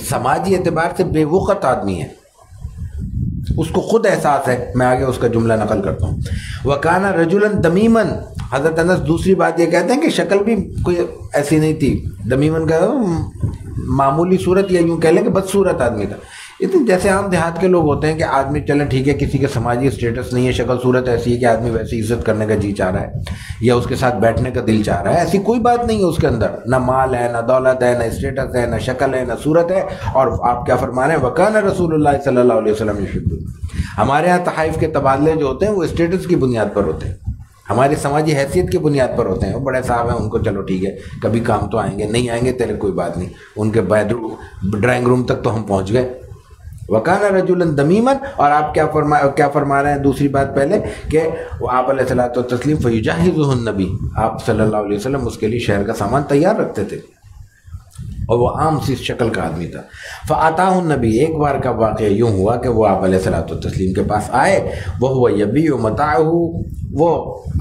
سماجی اعتبار سے بے وقت آدمی ہے، اس کو خود احساس ہے. میں آگے اس کا جملہ نقل کرتا ہوں. وکانا رجلا دمیمن، حضرت انس دوسری بات یہ کہتے ہیں کہ شکل بھی کوئی ایسی نہیں تھی، دمیمن کا معمولی صورت، یا یوں کہہ لیں کہ بدصورت آدمی تھا. اتنی جیسے عام دیہات کے لوگ ہوتے ہیں کہ آدمی چلے ٹھیک ہے کسی کے سماجی اسٹیٹس نہیں ہے، شکل صورت ایسی ہے کہ آدمی ویسے عزت کرنے کا جی چاہ رہا ہے یا اس کے ساتھ بیٹھنے کا دل چاہ رہا ہے، ایسی کوئی بات نہیں ہے اس کے اندر، نہ مال ہے، نہ دولت ہے، نہ اسٹیٹس ہے، نہ شکل ہے، نہ صورت ہے. اور آپ کیا فرما رہے ہیں وکان رسول اللہ صلی اللہ علیہ وسلم یحب. ہمارے ہاں تحائف کے تبادلے جو ہوتے ہیں وہ اسٹیٹس کی بنیاد پر ہوتے ہیں، ہماری سماجی حیثیت کی بنیاد پر ہوتے ہیں. وہ بڑے صاحب ہیں، ان کو چلو ٹھیک ہے کبھی کام تو آئیں گے، نہیں آئیں گے تیرے کوئی بات نہیں، ان کے ڈرائنگ روم تک تو ہم پہنچ گئے. وکانا رجلا دمیمن. اور آپ کیا فرما رہے ہیں دوسری بات پہلے کہ آپ علیہ الصلوۃ والتسلیم فیجہزہ النبی، آپ صلی اللہ علیہ وسلم اس کے لیے شہر کا سامان تیار رکھتے تھے، اور وہ عام سی شکل کا آدمی تھا. فاتاہ النبی، ایک بار کا واقعہ یوں ہوا کہ وہ آپ علیہ الصلوۃ والتسلیم کے پاس آئے، وہ یبیع متاعہ، وہ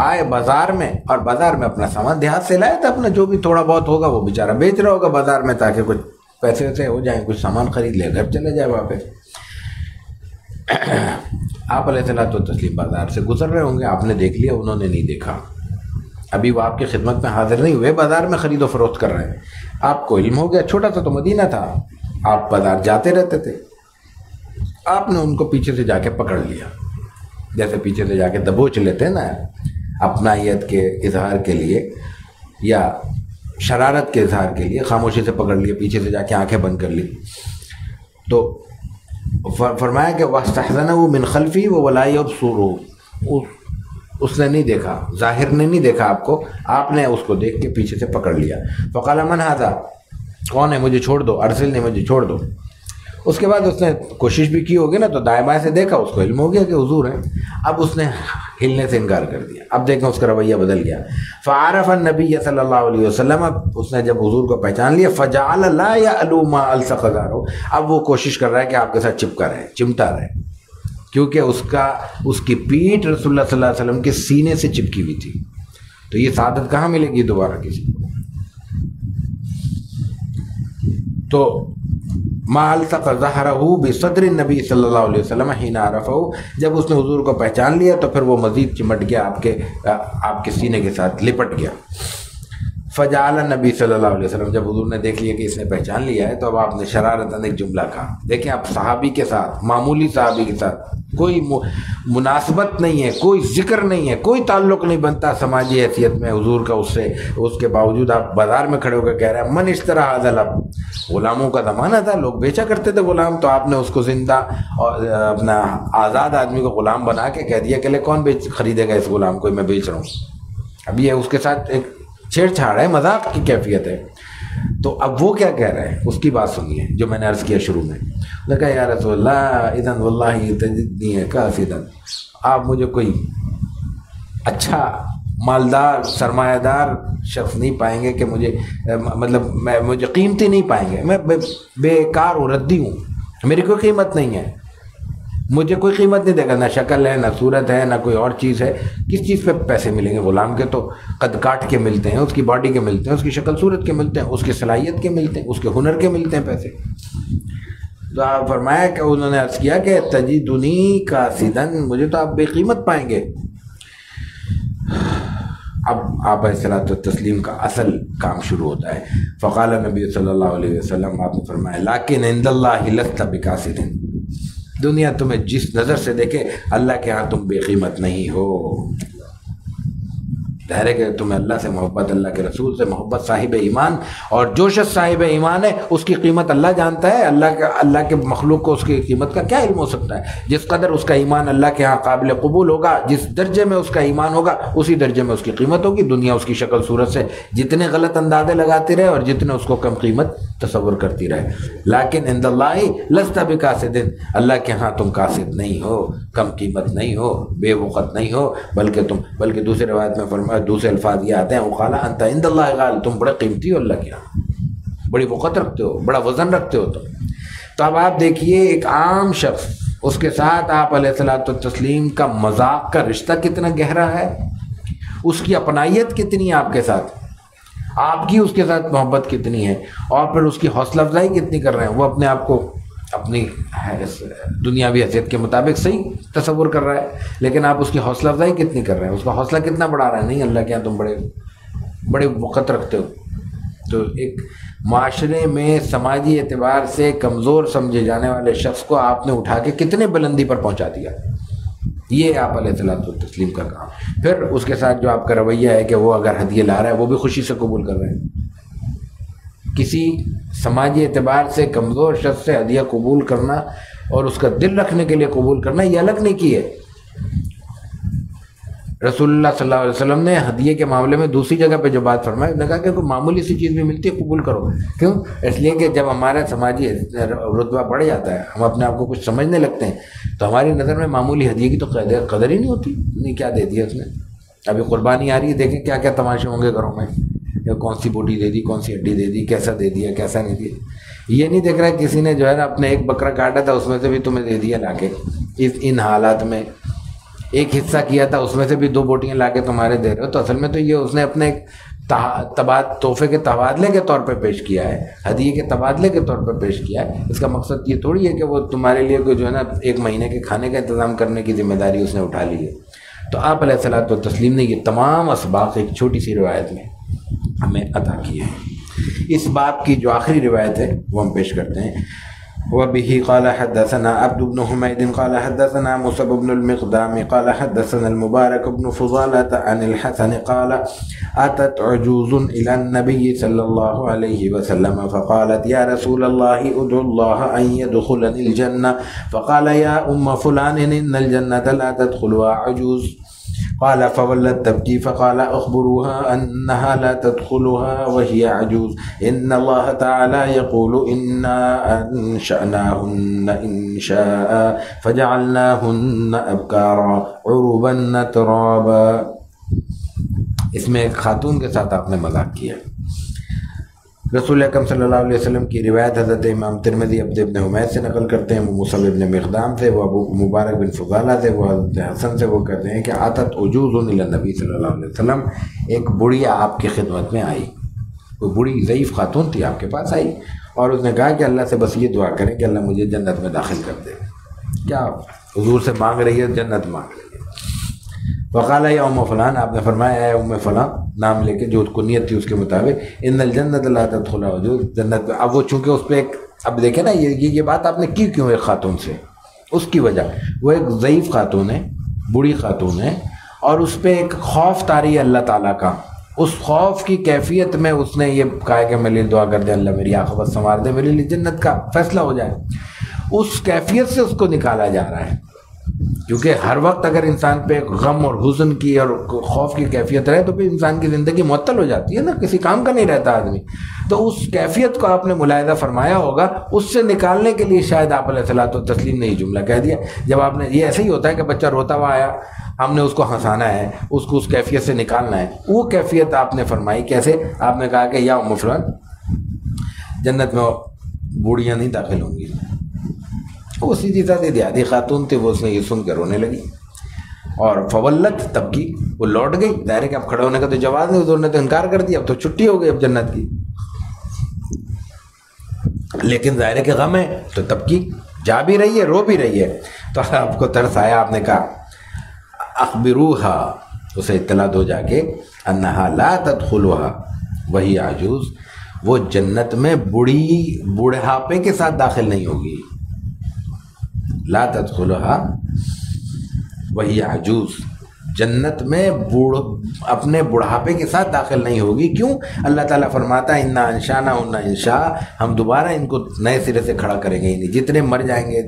آئے بازار میں، اور بازار میں اپنا سامان دیہات سے لائے تھا، اپنا جو بھی تھوڑا بہت ہوگا وہ بیچارہ بیچ رہا ہوگا بازار میں تاکہ کچھ پیسے سے ہو جائیں، کچھ سامان خرید لے گھر چلے جائے واپس. آپ علیہ الصلوۃ والتسلیم بازار سے گزر رہے ہوں گے، آپ نے دیکھ لیا، انہوں نے نہیں دیکھا، ابھی وہ آپ کی خدمت میں حاضر نہیں ہوئے، بازار میں خرید و فروخت کر رہے ہیں. آپ کو علم ہو گیا، چھوٹا سا تو مدینہ تھا، آپ بازار جاتے رہتے تھے، آپ نے ان کو پیچھے سے جا کے پکڑ لیا، جیسے پیچھے سے جا کے دبوچ لیتے ہیں نا اپنائیت کے اظہار کے لیے یا شرارت کے اظہار کے لیے، خاموشی سے پکڑ لیے، پیچھے سے جا کے آنکھیں بند کر لی. تو فرمایا کہ وَاسْتَحْزَنَهُ مِنْ خَلْفِهِ وَلَا يَبْصُرُهُ، اس نے نہیں دیکھا، ظاہر نے نہیں دیکھا آپ کو، آپ نے اس کو دیکھ کے پیچھے سے پکڑ لیا. فَقَالَ مَنْ هَذَا، کون ہے، مجھے چھوڑ دو، ارسلنی، مجھے چھوڑ دو. اس کے بعد اس نے کوشش بھی کی ہوگی نا، تو دائیں بائیں سے دیکھا، اس کو علم ہو گیا کہ حضور ہیں، اب اس نے ہلنے سے انکار کر دیا. اب دیکھیں اس کا رویہ بدل گیا. فعرف النبی صلی اللہ علیہ وسلم، اس نے جب حضور کو پہچان لیا، فجعل لا يألو ما الصق ظهره، اب وہ کوشش کر رہا ہے کہ آپ کے ساتھ چپکا رہے، چمٹا رہے، کیونکہ اس کی پیٹھ رسول اللہ صلی اللہ علیہ وسلم کے سینے سے چپکی ہوئی تھی. تو یہ سعادت کہاں ملے گی دوبارہ کسی کو؟ تو ما الصق ظهره بصدر النبی صلی اللہ علیہ وسلم حين عرفه، جب اس نے حضور کو پہچان لیا تو پھر وہ مزید چمٹ گیا، آپ کے سینے کے ساتھ لپٹ گیا. فجعل النبی صلی اللہ علیہ وسلم، جب حضور نے دیکھ لیا کہ اس نے پہچان لیا ہے، تو اب آپ نے شرارتاً ایک جملہ کہا. دیکھیں آپ صحابی کے ساتھ، معمولی صحابی کے ساتھ کوئی مناسبت نہیں ہے، کوئی ذکر نہیں ہے، کوئی تعلق نہیں بنتا سماجی حیثیت میں حضور کا اس سے، اس کے باوجود آپ بازار میں کھڑے ہو کر کہہ رہے ہیں من اشترى هذا العبد، غلاموں کا زمانہ تھا، لوگ بیچا کرتے تھے غلام، تو آپ نے اس کو زندہ اور اپنا آزاد آدمی کو غلام بنا کے کہہ دیا کہ لے کون خریدے گا اس غلام کو، میں بیچ رہا ہوں. اب یہ اس کے ساتھ ایک چھیڑ چھاڑ ہے، مذاق کی کیفیت ہے. تو اب وہ کیا کہہ رہے ہیں، اس کی بات سنیے جو میں نے عرض کیا شروع میں. نے کہا یا رسول اللہ اذن واللہ تجدنی کافدا، آپ مجھے کوئی اچھا مالدار سرمایہ دار شخص نہیں پائیں گے کہ مجھے مطلب مجھے قیمتی نہیں پائیں گے، میں بیکار ہوں، ردی ہوں، میری کوئی قیمت نہیں ہے، مجھے کوئی قیمت نہیں دے گا، نہ شکل ہے، نہ صورت ہے، نہ کوئی اور چیز ہے. کس چیز پہ پیسے ملیں گے غلام کے؟ تو قد کاٹ کے ملتے ہیں، اس کی باڈی کے ملتے ہیں، اس کی شکل صورت کے ملتے ہیں، اس کی صلاحیت کے ملتے ہیں، اس کے ہنر کے ملتے ہیں پیسے. تو آپ فرمایا کہ انہوں نے عرض کیا کہ تجدنی کاسدن، مجھے تو آپ بے قیمت پائیں گے. اب آپ علیہ الصلوۃ والتسلیم کا اصل کام شروع ہوتا ہے. فقال نبی صلی اللہ علیہ وسلم، آپ نے فرمایا لیکن عند اللہ لست بکاسد، دنیا تمہیں جس نظر سے دیکھے اللہ کے ہاں تم بے قیمت نہیں ہو. ظاہر ہے کہ تمہیں اللہ سے محبت، اللہ کے رسول سے محبت، صاحب ایمان، اور جو شخص صاحب ایمان ہے اس کی قیمت اللہ جانتا ہے. اللہ کے مخلوق کو اس کی قیمت کا کیا علم ہو سکتا ہے؟ جس قدر اس کا ایمان اللہ کے ہاں قابل قبول ہوگا، جس درجے میں اس کا ایمان ہوگا، اسی درجے میں اس کی قیمت ہوگی. دنیا اس کی شکل صورت سے جتنے غلط اندازے لگاتی رہے اور جتنے اس کو کم قیمت تصور کرتی رہے، لیکن عند اللہ لست بکاسد، اللہ کے ہاں تم کاسد نہیں ہو، کم قیمت نہیں ہو، بے وقت نہیں ہو، بلکہ دوسری روایت میں فرمایا، دوسرے الفاظ یہ آتے ہیں وقال انت عند اللہ غال، تم بڑے قیمتی ہو اللہ کے ہاں، بڑی وقت رکھتے ہو، بڑا وزن رکھتے ہو. تو تو اب آپ دیکھیے ایک عام شخص، اس کے ساتھ آپ علیہ الصلوۃ والتسلیم کا مذاق کا رشتہ کتنا گہرا ہے، اس کی اپنائیت کتنی ہے آپ کے ساتھ، آپ کی اس کے ساتھ محبت کتنی ہے، اور پھر اس کی حوصلہ افزائی کتنی کر رہے ہیں۔ وہ اپنے آپ کو اپنی دنیاوی حیثیت کے مطابق صحیح تصور کر رہا ہے، لیکن آپ اس کی حوصلہ افزائی کتنی کر رہے ہیں، اس کا حوصلہ کتنا بڑھا رہے ہیں۔ نہیں، اللہ کے یہاں تم بڑے وقت رکھتے ہو۔ تو ایک معاشرے میں سماجی اعتبار سے کمزور سمجھے جانے والے شخص کو آپ نے اٹھا کے کتنے بلندی پر پہنچا دیا، یہ آپ علیہ الصلوۃ والتسلیم کا کام۔ پھر اس کے ساتھ جو آپ کا رویہ ہے کہ وہ اگر ہدیہ لا رہا ہے وہ بھی خوشی سے قبول کر رہے ہیں۔ کسی سماجی اعتبار سے کمزور شخص سے ہدیہ قبول کرنا اور اس کا دل رکھنے کے لیے قبول کرنا، یہ الگ نیکی ہے۔ رسول اللہ صلی اللہ علیہ وسلم نے ہدیے کے معاملے میں دوسری جگہ پہ جو بات فرمائی، انہوں نے کہا کہ کوئی معمولی سی چیز بھی ملتی ہے قبول کرو۔ کیوں؟ اس لیے کہ جب ہمارا سماجی رتبہ بڑھ جاتا ہے، ہم اپنے آپ کو کچھ سمجھنے لگتے ہیں، تو ہماری نظر میں معمولی ہدیے کی تو قدر ہی نہیں ہوتی۔ نہیں، کیا دے دیا اس نے، ابھی قربانی آ رہی ہے، دیکھیں کیا کیا تماشے ہوں گے گھروں میں، کون سی بوٹی دے دی، کون سی ہڈی دے دی، کیسا دے دیا، کیسا نہیں دیا۔ یہ نہیں دیکھ رہا ہے کسی نے جو ہے نا اپنے ایک بکرا کاٹا تھا، اس میں سے بھی تمہیں دے دیا لا کے، ان حالات میں ایک حصہ کیا تھا، اس میں سے بھی 2 بوٹیاں لا کے تمہارے دے رہے ہو۔ تو اصل میں تو یہ اس نے اپنے تحفے کے تبادلے کے طور پہ پیش کیا ہے، ہدیے کے تبادلے کے طور پہ پیش کیا ہے۔ اس کا مقصد یہ تھوڑی ہے کہ وہ تمہارے لیے کوئی جو ہے نا 1 مہینے کے کھانے کا انتظام کرنے کی ذمہ داری اس نے اٹھا لی ہے۔ تو آپ علیہ الصلوۃ والتسلیم نے یہ تمام اسباق ایک چھوٹی سی روایت میں ہمیں عطا کیے ہیں۔ اس باب کی جو آخری روایت ہے وہ ہم پیش کرتے ہیں۔ وبه قال حدثنا عبد بن حميد قال حدثنا مصعب بن المقدام قال حدثنا المبارك بن فضالة عن الحسن قال أتت عجوز إلى النبي صلى الله عليه وسلم فقالت يا رسول الله ادعو الله أن يدخلني الجنة فقال يا أم فلان إن الجنة لا تدخلها عجوز قال فولت تبكي فقال أخبروها أنها لا تدخلها وهي عجوز إن الله تعالى يقول إنا أنشأناهن إنشاء فجعلناهن أبكارا عربا ترابا۔ اس میں ایک خاتون کے ساتھ آپ نے مذاق کیا۔ رسول اکرم صلی اللہ علیہ وسلم کی روایت حضرت امام ترمذی عبد ابن حمید سے نقل کرتے ہیں، وہ مصعب ابن مقدام سے، وہ ابو مبارک بن فضالہ سے، وہ حضرت حسن سے، وہ کہتے ہیں کہ آتت عجوز الی النبی صلی اللہ علیہ وسلم، ایک بڑھیا آپ کی خدمت میں آئی، وہ بڑی ضعیف خاتون تھی، آپ کے پاس آئی اور اس نے کہا کہ اللہ سے بس یہ دعا کریں کہ اللہ مجھے جنت میں داخل کر دے۔ کیا حضور سے مانگ رہی ہے؟ جنت مانگ رہی ہے۔ وقال یا ام فلان، آپ نے فرمایا اے ام فلان، نام لے کے جو کنیت تھی اس کے مطابق، ان الجنت لا تدخل عجوز، جنت میں۔ اب وہ چونکہ اس پہ ایک، اب دیکھیں نا یہ بات آپ نے کی کیوں ایک خاتون سے، اس کی وجہ وہ ایک ضعیف خاتون ہے، بوڑھی خاتون ہے، اور اس پہ ایک خوف طاری ہے اللہ تعالیٰ کا۔ اس خوف کی کیفیت میں اس نے یہ کہا کہ میرے لیے دعا کر دے، اللہ میری عاقبت سنوار دے، میرے لیے جنت کا فیصلہ ہو جائے۔ اس کیفیت سے اس کو نکالا جا رہا ہے، کیونکہ ہر وقت اگر انسان پہ غم اور حزن کی اور خوف کی کیفیت رہے تو پھر انسان کی زندگی معطل ہو جاتی ہے نا، کسی کام کا نہیں رہتا آدمی۔ تو اس کیفیت کو آپ نے ملاحظہ فرمایا ہوگا، اس سے نکالنے کے لیے شاید آپ علیہ الصلوۃ والتسلیم نے یہ جملہ کہہ دیا۔ جب آپ نے یہ ایسے ہی ہوتا ہے کہ بچہ روتا ہوا آیا، ہم نے اس کو ہنسانا ہے، اس کو اس کیفیت سے نکالنا ہے، وہ کیفیت آپ نے فرمائی۔ کیسے؟ آپ نے کہا کہ یا ام فلان، جنت میں بوڑھیاں نہیں داخل ہوں گی۔ وہ سیدھی سادھی دیہاتی خاتون تھی، وہ اس نے یہ سن کر رونے لگی اور فولت تبکی، وہ لوٹ گئی۔ ظاہر ہے کہ اب کھڑے ہونے کا تو جواز نہیں، حضور نے تو انکار کر دیا، اب تو چھٹی ہو گئی اب جنت کی، لیکن ظاہر ہے کہ غم ہے تو تبکی، جا بھی رہی ہے رو بھی رہی ہے۔ تو آپ کو ترس آیا، آپ نے کہا اخبروہا، اسے اطلاع دو جا کے، انہا لا تدخلوہا وہی عجوز، وہ جنت میں بوڑھاپے کے ساتھ داخل نہیں ہوگی۔ لا تدخلوہا وہی عجوز، جنت میں اپنے بڑھاپے کے ساتھ داخل نہیں ہوگی۔ کیوں؟ اللہ تعالیٰ فرماتا ہے انا انشأناہن انشاء، ہم دوبارہ ان کو نئے سرے سے کھڑا کریں گے، نہیں جتنے مر جائیں گے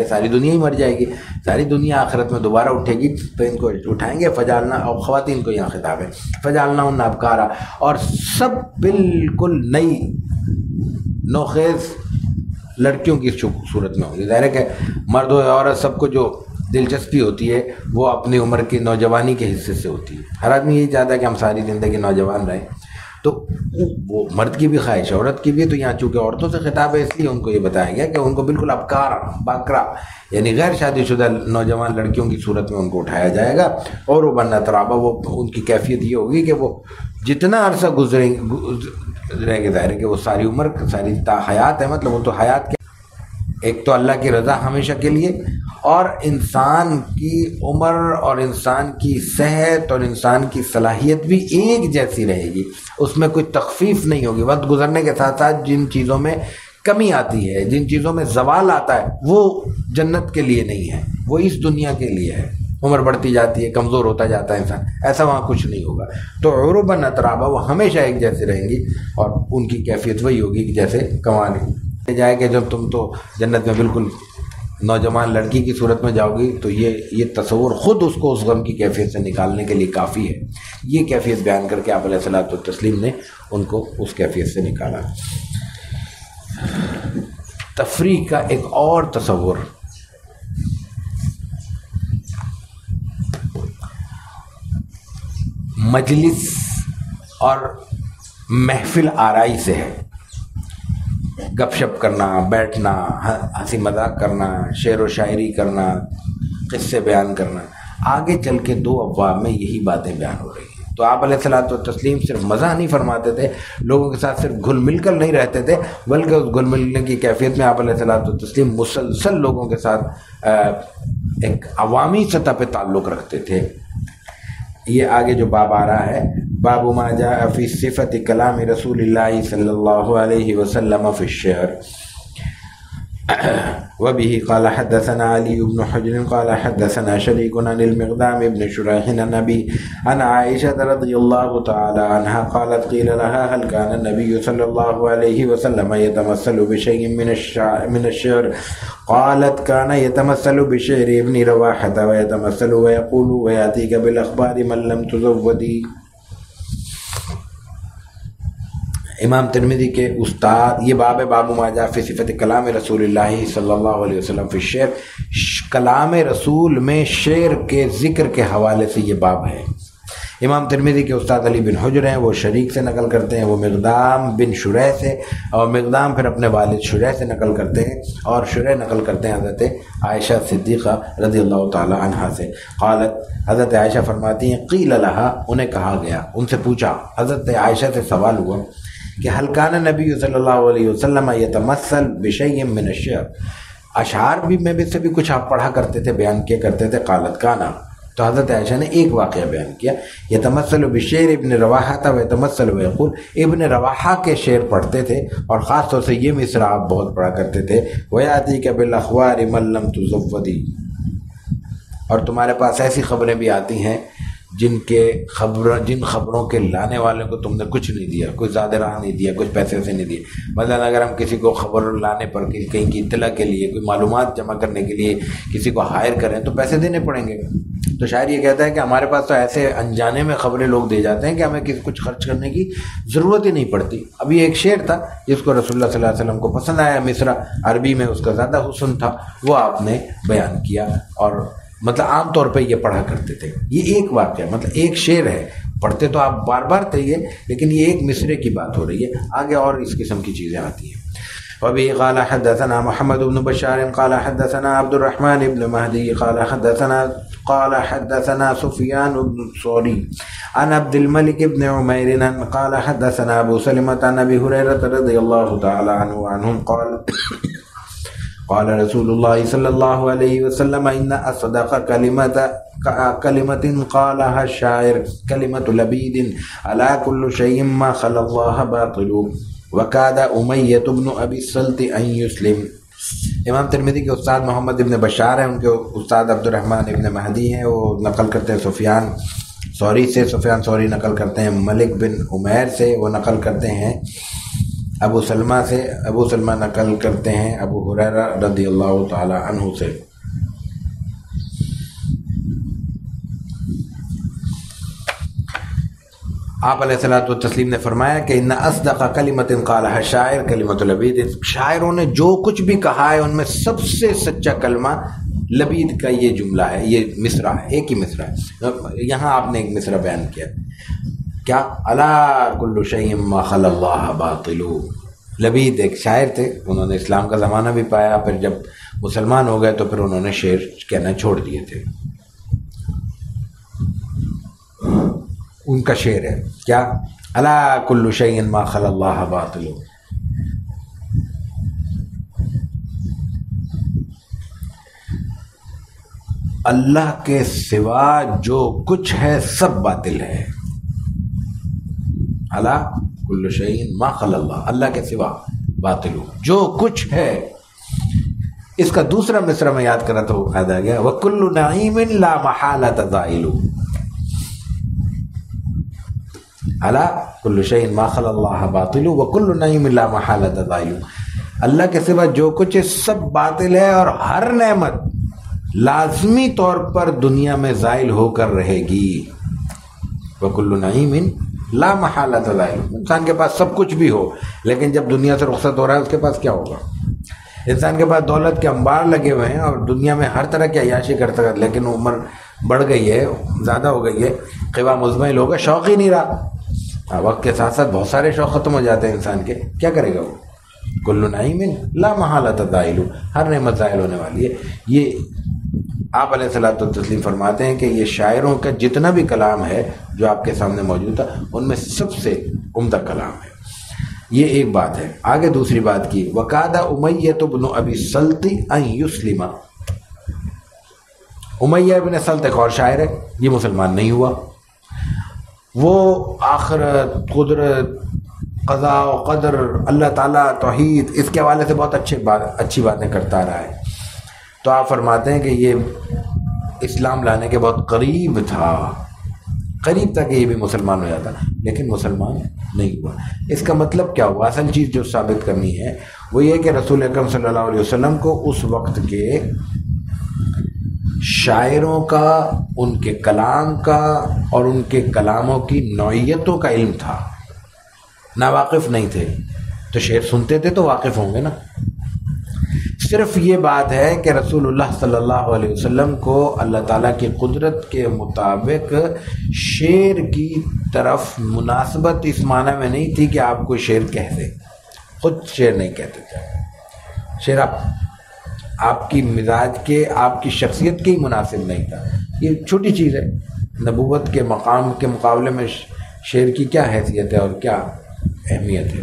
ساری دنیا ہی مر جائے گی، ساری دنیا آخرت میں دوبارہ اٹھے گی تو ان کو اٹھائیں گے۔ فجعلنا، اور خواتین کو یہاں خطاب ہے، فجعلناہن ابکارا، اور سب بالکل نئی نوخیز لڑکیوں کی صورت میں ہوگی۔ ظاہر ہے کہ مرد و عورت سب کو جو دلچسپی ہوتی ہے وہ اپنی عمر کی نوجوانی کے حصے سے ہوتی ہے، ہر آدمی یہی چاہتا ہے کہ ہم ساری زندگی نوجوان رہیں۔ تو وہ مرد کی بھی خواہش ہے، عورت کی بھی، تو یہاں چونکہ عورتوں سے خطاب ہے اس لیے ان کو یہ بتایا گیا کہ ان کو بالکل ابکار باکرا یعنی غیر شادی شدہ نوجوان لڑکیوں کی صورت میں ان کو اٹھایا جائے گا، اور وہ بننا ترابا، وہ ان کی کیفیت یہ ہوگی کہ وہ جتنا عرصہ گزریں گے، ظاہر ہے کہ وہ ساری عمر ساری تا حیات ہے، مطلب وہ تو حیات کے ایک تو اللہ کی رضا ہمیشہ کے لیے، اور انسان کی عمر اور انسان کی صحت اور انسان کی صلاحیت بھی ایک جیسی رہے گی، اس میں کوئی تخفیف نہیں ہوگی۔ وقت گزرنے کے ساتھ ساتھ جن چیزوں میں کمی آتی ہے، جن چیزوں میں زوال آتا ہے، وہ جنت کے لیے نہیں ہے، وہ اس دنیا کے لیے ہے۔ عمر بڑھتی جاتی ہے، کمزور ہوتا جاتا ہے انسان، ایسا وہاں کچھ نہیں ہوگا۔ تو عرباً اترابا وہ ہمیشہ ایک جیسے رہیں گی، اور ان کی کیفیت وہی ہوگی کہ جیسے کمانے جائے کہ جب تم تو جنت میں بالکل نوجوان لڑکی کی صورت میں جاؤ گی، تو یہ تصور خود اس کو اس غم کی کیفیت سے نکالنے کے لیے کافی ہے۔ یہ کیفیت بیان کر کے آپ علیہ الصلوۃ والتسلیم نے ان کو اس کیفیت سے نکالا۔ تفریح کا ایک اور تصور، مجلس اور محفل آرائی سے ہے، گپ شپ کرنا، بیٹھنا، ہنسی مذاق کرنا، شعر و شاعری کرنا، قصے بیان کرنا۔ آگے چل کے دو ابواب میں یہی باتیں بیان ہو رہی ہیں۔ تو آپ علیہ الصلوۃ والتسلیم صرف مزاح نہیں فرماتے تھے، لوگوں کے ساتھ صرف گھل مل کر نہیں رہتے تھے، بلکہ اس گھل ملنے کی کیفیت میں آپ علیہ الصلوۃ والتسلیم مسلسل لوگوں کے ساتھ ایک عوامی سطح پہ تعلق رکھتے تھے۔ یہ آگے جو باب آ رہا ہے، باب ما جاء فی صفت کلام رسول اللہ صلی اللہ علیہ وسلم فی الشعر، وبه قال حدثنا علي بن حجر قال حدثنا شريك عن المقدام بن شريح عن عائشة رضي الله تعالى عنها قالت قيل لها هل كان النبي صلى الله عليه وسلم يتمثل بشيء من الشعر؟ قالت كان يتمثل بشعر ابن رواحة ويتمثل ويقول ويأتيك بالأخبار من لم تزودي۔ امام ترمذی کے استاد، یہ باب ہے باب ما جاء فی صفت کلام رسول اللہ صلی اللہ علیہ وسلم فی الشعر، کلام رسول میں شعر کے ذکر کے حوالے سے یہ باب ہے۔ امام ترمذی کے استاد علی بن حجر ہیں، وہ شریک سے نقل کرتے ہیں، وہ مقدام بن شریح سے، اور مقدام پھر اپنے والد شریح سے نقل کرتے ہیں، اور شریح نقل کرتے ہیں حضرت عائشہ صدیقہ رضی اللہ تعالی عنہا سے۔ قالت، حضرت عائشہ فرماتی ہیں، قیل لہا، انہیں کہا گیا، ان سے پوچھا، حضرت عائشہ سے سوال ہوا کہ هل كان نبی صلی اللہ علیہ وسلم یتمثل بشیء من الشعر، اشعار بھی میں سے بھی کچھ آپ پڑھا کرتے تھے، بیان کیا کرتے تھے؟ قالت کانا، تو حضرت عائشہ نے ایک واقعہ بیان کیا، یتمثل بشعر ابن رواحہ ویتمثل ویقول، ابن رواحہ کے شعر پڑھتے تھے، اور خاص طور سے یہ مصرع آپ بہت پڑھا کرتے تھے، ویاتیک بالاخبار من لم تزودی، اور تمہارے پاس ایسی خبریں بھی آتی ہیں جن خبروں کے لانے والوں کو تم نے کچھ نہیں دیا، کوئی زیادہ راہ نہیں دیا، کچھ پیسے سے نہیں دیے۔ مثلا اگر ہم کسی کو خبر لانے پر کہیں کی اطلاع کے لیے، کوئی معلومات جمع کرنے کے لیے کسی کو ہائر کریں تو پیسے دینے پڑیں گے۔ تو شاعر یہ کہتا ہے کہ ہمارے پاس تو ایسے انجانے میں خبریں لوگ دے جاتے ہیں کہ ہمیں کچھ خرچ کرنے کی ضرورت ہی نہیں پڑتی۔ اب یہ ایک شعر تھا جس کو رسول اللہ صلی اللہ علیہ وسلم کو پسند آیا، مصرع عربی میں اس کا زیادہ حسن تھا، وہ آپ نے بیان کیا، اور مطلب عام طور پہ یہ پڑھا کرتے تھے۔ یہ ایک واقعہ، مطلب ایک شعر ہے، پڑھتے تو آپ بار بار تھے یہ، لیکن یہ ایک مصرے کی بات ہو رہی ہے، آگے اور اس قسم کی چیزیں آتی ہیں۔ وبه قال حدثنا محمد بن بشار قال حدثنا عبد الرحمن بن مهدي قال حدثنا سفيان بن الثوري عن عبد الملك بن عمير قال حدثنا ابو سلمة عن ابي هريرة رضي الله تعالى عنهم قال قال رسول الله صلى الله عليه وسلم ان اصدق كلمة قالها الشاعر كلمة لبيد على كل شيء ما خلا الله باطل وكاد أمية بن ابي السلط ان يسلم۔ امام ترمذی کے استاد محمد ابن بشار ہیں، ان کے استاد عبد الرحمن ابن مہدی ہیں، وہ نقل کرتے ہیں سفیان ثوری سے، سفیان ثوری نقل کرتے ہیں ملک بن عمیر سے، وہ نقل کرتے ہیں ابو سلمہ سے، ابو سلمہ نقل کرتے ہیں ابو ہریرہ رضی اللہ تعالی عنہ سے۔ آپ علیہ الصلوۃ والتسلیم نے فرمایا کہ ان اصدق کلمۃ قالها الشاعر کلمۃ لبید، شاعروں نے جو کچھ بھی کہا ہے ان میں سب سے سچا کلمہ لبید کا یہ جملہ ہے، یہ مصرع ہے، ایک ہی مصرع ہے۔ یہاں آپ نے ایک مصرع بیان کیا، کیا الا کل شیء ما خلا اللہ باطل. لبید ایک شاعر تھے، انہوں نے اسلام کا زمانہ بھی پایا، پھر جب مسلمان ہو گئے تو پھر انہوں نے شعر کہنا چھوڑ دیے تھے. ان کا شعر ہے کیا الا کل شیء ما خلا اللہ باطل. اللہ کے سوا جو کچھ ہے سب باطل ہے. الا کل شیء ما خلا اللہ، اللہ کے سوا باطل جو کچھ ہے. اس کا دوسرا مصرع میں یاد کرا تو یاد آ گیا وَكُلُّ نَعِيمٍ لَا مَحَالَةَ زَائِلُ. الا کل شیء ما خلا اللہ باطل وَكُلُّ نَعِيمٍ لَا مَحَالَةَ زَائِلُ. اللہ کے سوا جو کچھ ہے سب باطل ہے، اور ہر نعمت لازمی طور پر دنیا میں زائل ہو کر رہے گی. وَكُلُّ نَعِيمٍ لا محالۃ زائل. انسان کے پاس سب کچھ بھی ہو لیکن جب دنیا سے رخصت ہو رہا ہے اس کے پاس کیا ہوگا؟ انسان کے پاس دولت کے انبار لگے ہوئے ہیں اور دنیا میں ہر طرح کی عیاشی کرتا ہے، لیکن عمر بڑھ گئی ہے، زیادہ ہو گئی ہے، قوا مزمحل ہوگا، شوق ہی نہیں رہا. وقت کے ساتھ ساتھ بہت سارے شوق ختم ہو جاتے ہیں انسان کے، کیا کرے گا وہ؟ کل نعیم لا محالۃ زائل، ہر نعمت زائل ہونے والی ہے. یہ آپ علیہ الصلوۃ والتسلیم فرماتے ہیں کہ یہ شاعروں کا جتنا بھی کلام ہے جو آپ کے سامنے موجود تھا ان میں سب سے عمدہ کلام ہے. یہ ایک بات ہے. آگے دوسری بات کی وَقَادَ أُمَيَّةُ بْنُ أَبِي الصَّلْتِ أَن يُسْلِمَ. امیہ ابن سلط ایک اور شاعر ہے، یہ مسلمان نہیں ہوا. وہ آخرت، قدرت، قضاء و قدر، اللہ تعالیٰ، توحید، اس کے حوالے سے بہت اچھی باتیں کرتا رہا ہے. تو آپ فرماتے ہیں کہ یہ اسلام لانے کے بہت قریب تھا کہ یہ بھی مسلمان ہو جاتا، لیکن مسلمان نہیں ہوا. اس کا مطلب کیا ہوا؟ اصل چیز جو ثابت کرنی ہے وہ یہ کہ رسول اکرم صلی اللہ علیہ وسلم کو اس وقت کے شاعروں کا، ان کے کلام کا اور ان کے کلاموں کی نوعیتوں کا علم تھا. ناواقف نہیں تھے تو شعر سنتے تھے تو واقف ہوں گے نا. صرف یہ بات ہے کہ رسول اللہ صلی اللہ علیہ وسلم کو اللہ تعالیٰ کی قدرت کے مطابق شعر کی طرف مناسبت اس معنی میں نہیں تھی کہ آپ کو شعر کہہ دیں. خود شعر نہیں کہتے تھے. شعر آپ کی مزاج کے، آپ کی شخصیت کے ہی مناسب نہیں تھا. یہ چھوٹی چیز ہے. نبوت کے مقام کے مقابلے میں شعر کی کیا حیثیت ہے اور کیا اہمیت ہے.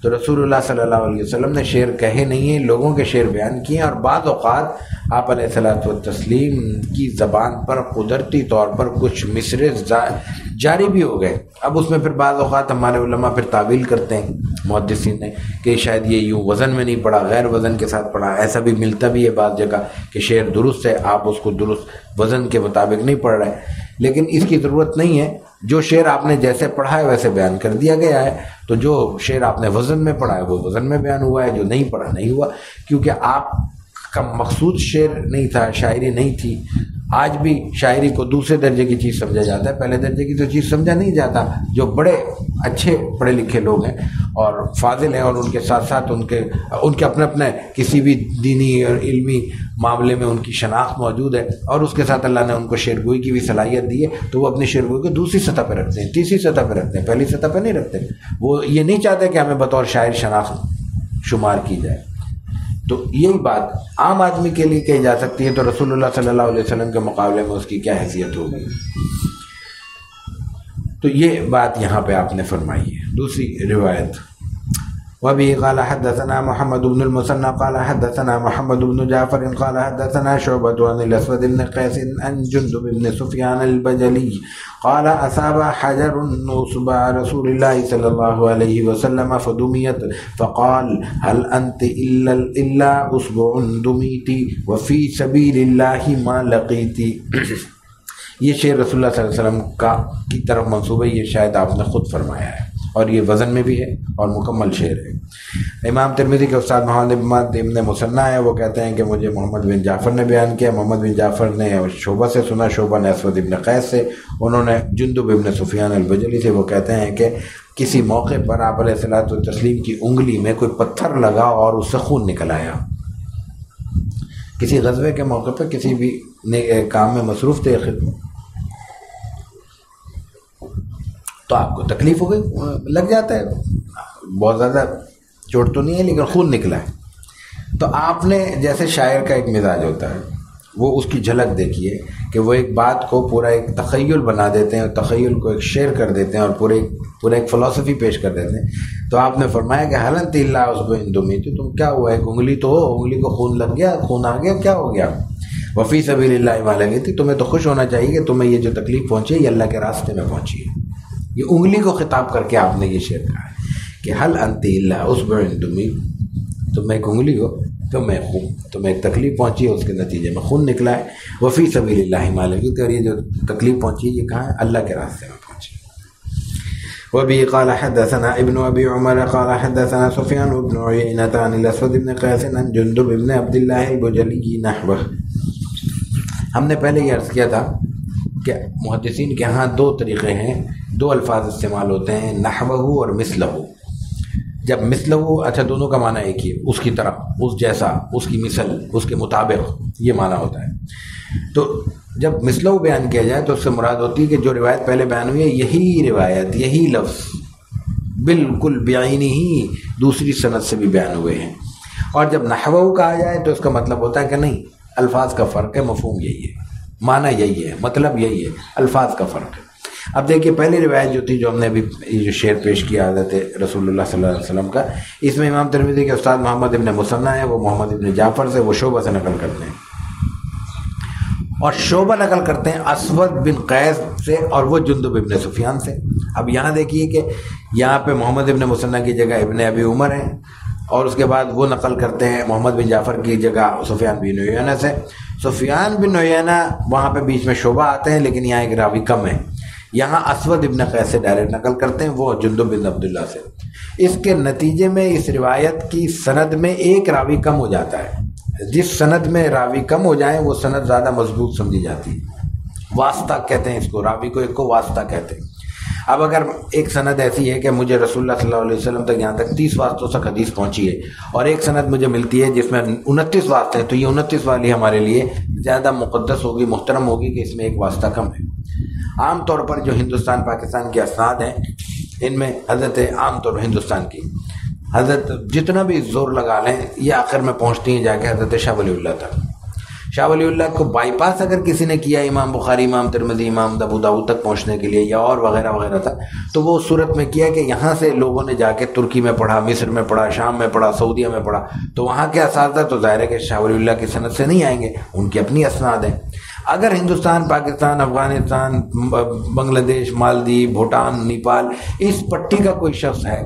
تو رسول اللہ صلی اللہ علیہ وسلم نے شعر کہے نہیں ہیں، لوگوں کے شعر بیان کیے. اور بعض اوقات آپ علیہ الصلوۃ والتسلیم کی زبان پر قدرتی طور پر کچھ مصرے جاری بھی ہو گئے. اب اس میں پھر بعض اوقات ہمارے علماء پھر تعویل کرتے ہیں محدثین نے کہ شاید یہ یوں وزن میں نہیں پڑا، غیر وزن کے ساتھ پڑھا. ایسا بھی ملتا بھی ہے بعض جگہ کہ شعر درست ہے، آپ اس کو درست وزن کے مطابق نہیں پڑھ رہے. لیکن اس کی ضرورت نہیں ہے. جو شعر آپ نے جیسے پڑھا ہے ویسے بیان کر دیا گیا ہے. تو جو شعر آپ نے وزن میں پڑھا ہے وہ وزن میں بیان ہوا ہے، جو نہیں پڑھا نہیں ہوا، کیونکہ آپ کا مقصود شعر نہیں تھا، شاعری نہیں تھی. آج بھی شاعری کو دوسرے درجے کی چیز سمجھا جاتا ہے، پہلے درجے کی تو چیز سمجھا نہیں جاتا. جو بڑے اچھے پڑھے لکھے لوگ ہیں اور فاضل ہیں اور ان کے ساتھ ساتھ ان کے اپنے اپنے کسی بھی دینی اور علمی معاملے میں ان کی شناخت موجود ہے اور اس کے ساتھ اللہ نے ان کو شعر گوئی کی بھی صلاحیت دی ہے، تو وہ اپنی شعر گوئی کو دوسری سطح پہ رکھتے ہیں، تیسری سطح پہ رکھتے ہیں، پہلی سطح پہ نہیں رکھتے. وہ یہ نہیں چاہتے کہ ہمیں بطور شاعر شناخت شمار کی جائے. تو یہی بات عام آدمی کے لیے کہی جا سکتی ہے. تو رسول اللہ صلی اللہ علیہ وسلم کے مقابلے میں اس کی کیا حیثیت ہوگی. تو یہ بات یہاں پہ آپ نے فرمائی ہے. دوسری روایت وَبِهِ قَالَ حَدَّثَنَا مُحَمَّدُ بْنُ الْمُثَنَّى قَالَ حَدَّثَنَا مُحَمَّدُ بْنُ جَعْفَرٍ قَالَ حَدَّثَنَا شُعْبَةُ عَنِ الْأَسْوَدِ بْنِ قَيْسٍ عَنْ جُنْدُبِ بْنِ سُفْيَانَ الْبَجَلِيِّ قَالَ أَصَابَ حَجَرٌ أُصْبَعَ رَسُولِ اللَّهِ صلى الله عليه وسلم فدميت فقال هل أنت إلا أصبع دميت وفي سبيل الله ما لقيت. یہ شعر رسول اللہ صلی اللہ علیہ وسلم کی طرف منسوب ہے. یہ شاید آپ نے خود فرمایا ہے اور یہ وزن میں بھی ہے اور مکمل شعر ہے. امام ترمذی کے استاد محمد ابن مثنیٰ ہے، وہ کہتے ہیں کہ مجھے محمد بن جعفر نے بیان کیا. محمد بن جعفر نے شعبہ سے سنا، شعبہ نے اسود ابن قیس سے، انہوں نے جندب ابن سفیان البجلی سے. وہ کہتے ہیں کہ کسی موقع پر آپ علیہ الصلوۃ والتسلیم کی انگلی میں کوئی پتھر لگا اور اس سے خون نکل آیا. کسی غزوے کے موقع پر کسی بھی کام میں مصروف تھے، تو آپ کو تکلیف ہو گئی, لگ جاتا ہے, بہت زیادہ چوٹ تو نہیں ہے لیکن خون نکلا ہے. تو آپ نے جیسے شاعر کا ایک مزاج ہوتا ہے, وہ اس کی جھلک دیکھیے کہ وہ ایک بات کو پورا ایک تخیل بنا دیتے ہیں, اور تخیل کو ایک شعر کر دیتے ہیں, اور پورا ایک فلسفی پیش کر دیتے ہیں. تو آپ نے فرمایا کہ حلن تیلا اس کو اندمی, تم کیا ہوا, ایک انگلی تو ہو, انگلی کو خون لگ گیا, خون آ گیا, کیا ہو گیا؟ وفی سبیل اللہ ما لگی تھی, تمہیں تو خوش ہونا چاہیے کہ تمہیں یہ جو تکلیف پہنچی ہے یہ اللہ کے راستے میں پہنچی ہے. یہ انگلی کو خطاب کر کے آپ نے یہ شعر کہا ہے کہ حل انت الا اصبع اندمی, تم ایک انگلی ہو, تمہیں ایک تکلیف پہنچی ہے, اس کے نتیجے میں خون نکلا ہے. وفی سبیل اللہ ما لگی تھی, اور یہ جو تکلیف پہنچی ہے یہ کہاں ہے؟ اللہ کے راستے میں پہنچی. وبه قال حدثنا ابن ابي عمر قال حدثنا سفيان بن عيينة عن الاسود بن قيس عن جندب بن عبد الله البجلي نحوه. ہم نے پہلے یہ عرض کیا تھا کہ محدثین کے ہاں دو طریقے ہیں, دو الفاظ استعمال ہوتے ہیں, نحوہ اور مثلہ. جب مثلہ, اچھا دونوں کا معنی ایک ہی ہے, اس کی طرح, اس جیسا, اس کی مثل, اس کے مطابق, یہ معنی ہوتا ہے. تو جب مثلہ بیان کیا جائے تو اس سے مراد ہوتی ہے کہ جو روایت پہلے بیان ہوئی ہے یہی روایت, یہی لفظ بالکل بعینی ہی دوسری سند سے بھی بیان ہوئے ہیں. اور جب نحوہ کہا جائے تو اس کا مطلب ہوتا ہے کہ نہیں, الفاظ کا فرق ہے, مفہوم یہی ہے, معنی یہی ہے, مطلب یہی ہے, الفاظ کا فرق ہے. اب دیکھیے پہلی روایت جو تھی, جو ہم نے ابھی یہ جو شعر پیش کیا حضرت رسول اللہ صلی اللہ علیہ وسلم کا, اس میں امام ترمذی کے استاد محمد ابن مثنیٰ ہے, وہ محمد ابن جعفر سے, وہ شعبہ سے نقل کرتے ہیں, اور شعبہ نقل کرتے ہیں اسود بن قیس سے, اور وہ جندب ابن سفیان سے. اب یہاں دیکھیے کہ یہاں پہ محمد ابن مثنیٰ کی جگہ ابن ابی عمر ہیں, اور اس کے بعد وہ نقل کرتے ہیں محمد بن جعفر کی جگہ سفیان بن عیینہ سے. سفیان بن عیینہ وہاں پہ بیچ میں شعبہ آتے ہیں, لیکن یہاں ایک راوی کم ہے. یہاں اسود ابن قیس سے ڈائریکٹ نقل کرتے ہیں, وہ جندب بن عبداللہ سے. اس کے نتیجے میں اس روایت کی سند میں ایک راوی کم ہو جاتا ہے. جس سند میں راوی کم ہو جائیں وہ سند زیادہ مضبوط سمجھی جاتی ہے. واسطہ کہتے ہیں اس کو, راوی کو ایک کو واسطہ کہتے ہیں. اب اگر ایک سند ایسی ہے کہ مجھے رسول اللہ صلی اللہ علیہ وسلم تک یہاں تک 30 واسطوں تک حدیث پہنچی ہے, اور ایک سند مجھے ملتی ہے جس میں 29 واسطے ہیں, تو یہ 29 والی ہمارے لیے زیادہ مقدس ہوگی, محترم ہوگی کہ اس میں ایک واسطہ کم ہے. عام طور پر جو ہندوستان پاکستان کے اسناد ہیں, ان میں حضرت عام طور پر ہندوستان کی حضرت جتنا بھی زور لگا لیں یہ آخر میں پہنچتی ہیں جا کے حضرت شاہ ولی اللہ تک. شاہ ولی اللہ کو بائی پاس اگر کسی نے کیا امام بخاری, امام ترمذی, امام ابو داؤد تک پہنچنے کے لیے, یا اور وغیرہ وغیرہ تک, تو وہ اس صورت میں کیا کہ یہاں سے لوگوں نے جا کے ترکی میں پڑھا, مصر میں پڑھا, شام میں پڑھا, سعودیہ میں پڑھا, تو وہاں کے اساتذہ تو ظاہر ہے کہ شاہ ولی اللہ کی سند سے نہیں آئیں گے, ان کی اپنی اسناد ہیں. اگر ہندوستان, پاکستان, افغانستان, بنگلہ دیش, مالدیپ, بھوٹان, نیپال, اس پٹی کا کوئی شخص ہے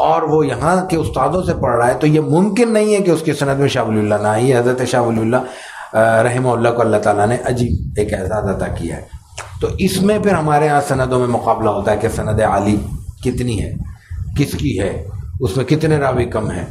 اور وہ یہاں کے استادوں سے پڑھ رہا ہے, تو یہ ممکن نہیں ہے کہ اس کی سند میں شاہ ولی اللہ نہ آئی. حضرت شاہ ولی اللہ رحمہ اللہ کو اللہ تعالیٰ نے عجیب ایک اعزاز عطا کیا ہے. تو اس میں پھر ہمارے ہاں سندوں میں مقابلہ ہوتا ہے کہ سند عالی کتنی ہے, کس کی ہے, اس میں کتنے راوی کم ہیں.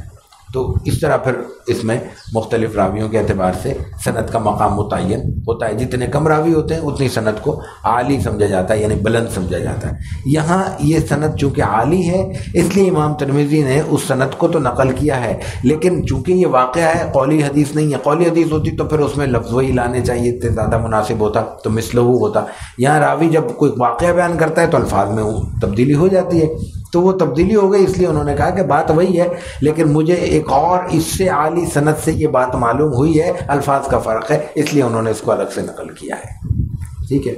تو اس طرح پھر اس میں مختلف راویوں کے اعتبار سے سند کا مقام متعین ہوتا ہے. جتنے کم راوی ہوتے ہیں اتنی سند کو عالی سمجھا جاتا ہے, یعنی بلند سمجھا جاتا ہے. یہاں یہ سند چونکہ عالی ہے اس لیے امام ترمذی نے اس سند کو تو نقل کیا ہے, لیکن چونکہ یہ واقعہ ہے, قولی حدیث نہیں ہے. قولی حدیث ہوتی تو پھر اس میں لفظ وہی لانے چاہیے تھے, زیادہ مناسب ہوتا, تو مثلہ ہوتا. یہاں راوی جب کوئی واقعہ بیان کرتا ہے تو الفاظ میں تبدیلی ہو جاتی ہے, تو وہ تبدیلی ہو گئی, اس لیے انہوں نے کہا کہ بات وہی ہے, لیکن مجھے ایک اور اس سے عالی سند سے یہ بات معلوم ہوئی ہے, الفاظ کا فرق ہے, اس لیے انہوں نے اس کو الگ سے نقل کیا ہے. ٹھیک ہے.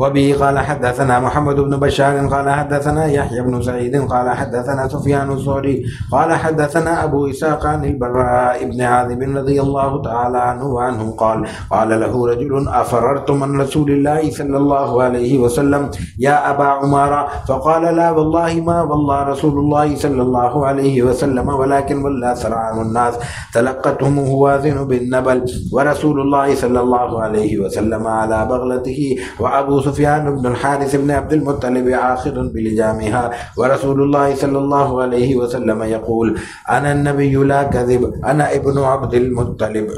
وبه قال حدثنا محمد بن بشار قال حدثنا يحيى بن سعيد قال حدثنا سفيان الثوري قال حدثنا ابو اسحاق عن البراء بن عازب رضي الله تعالى عنه وعنهم قال قال له رجل افررتم من رسول الله صلى الله عليه وسلم يا ابا عمارة فقال لا والله ما والله رسول الله صلى الله عليه وسلم ولكن والله سرعان الناس تلقتهم هوازن بالنبل ورسول الله صلى الله عليه وسلم على بغلته وابو سفیان بن الحارث بن عبد المطلب آخر بلجامها ورسول الله صلی اللہ علیہ وسلم يقول انا النبی لا كذب انا ابن عبد المطلب.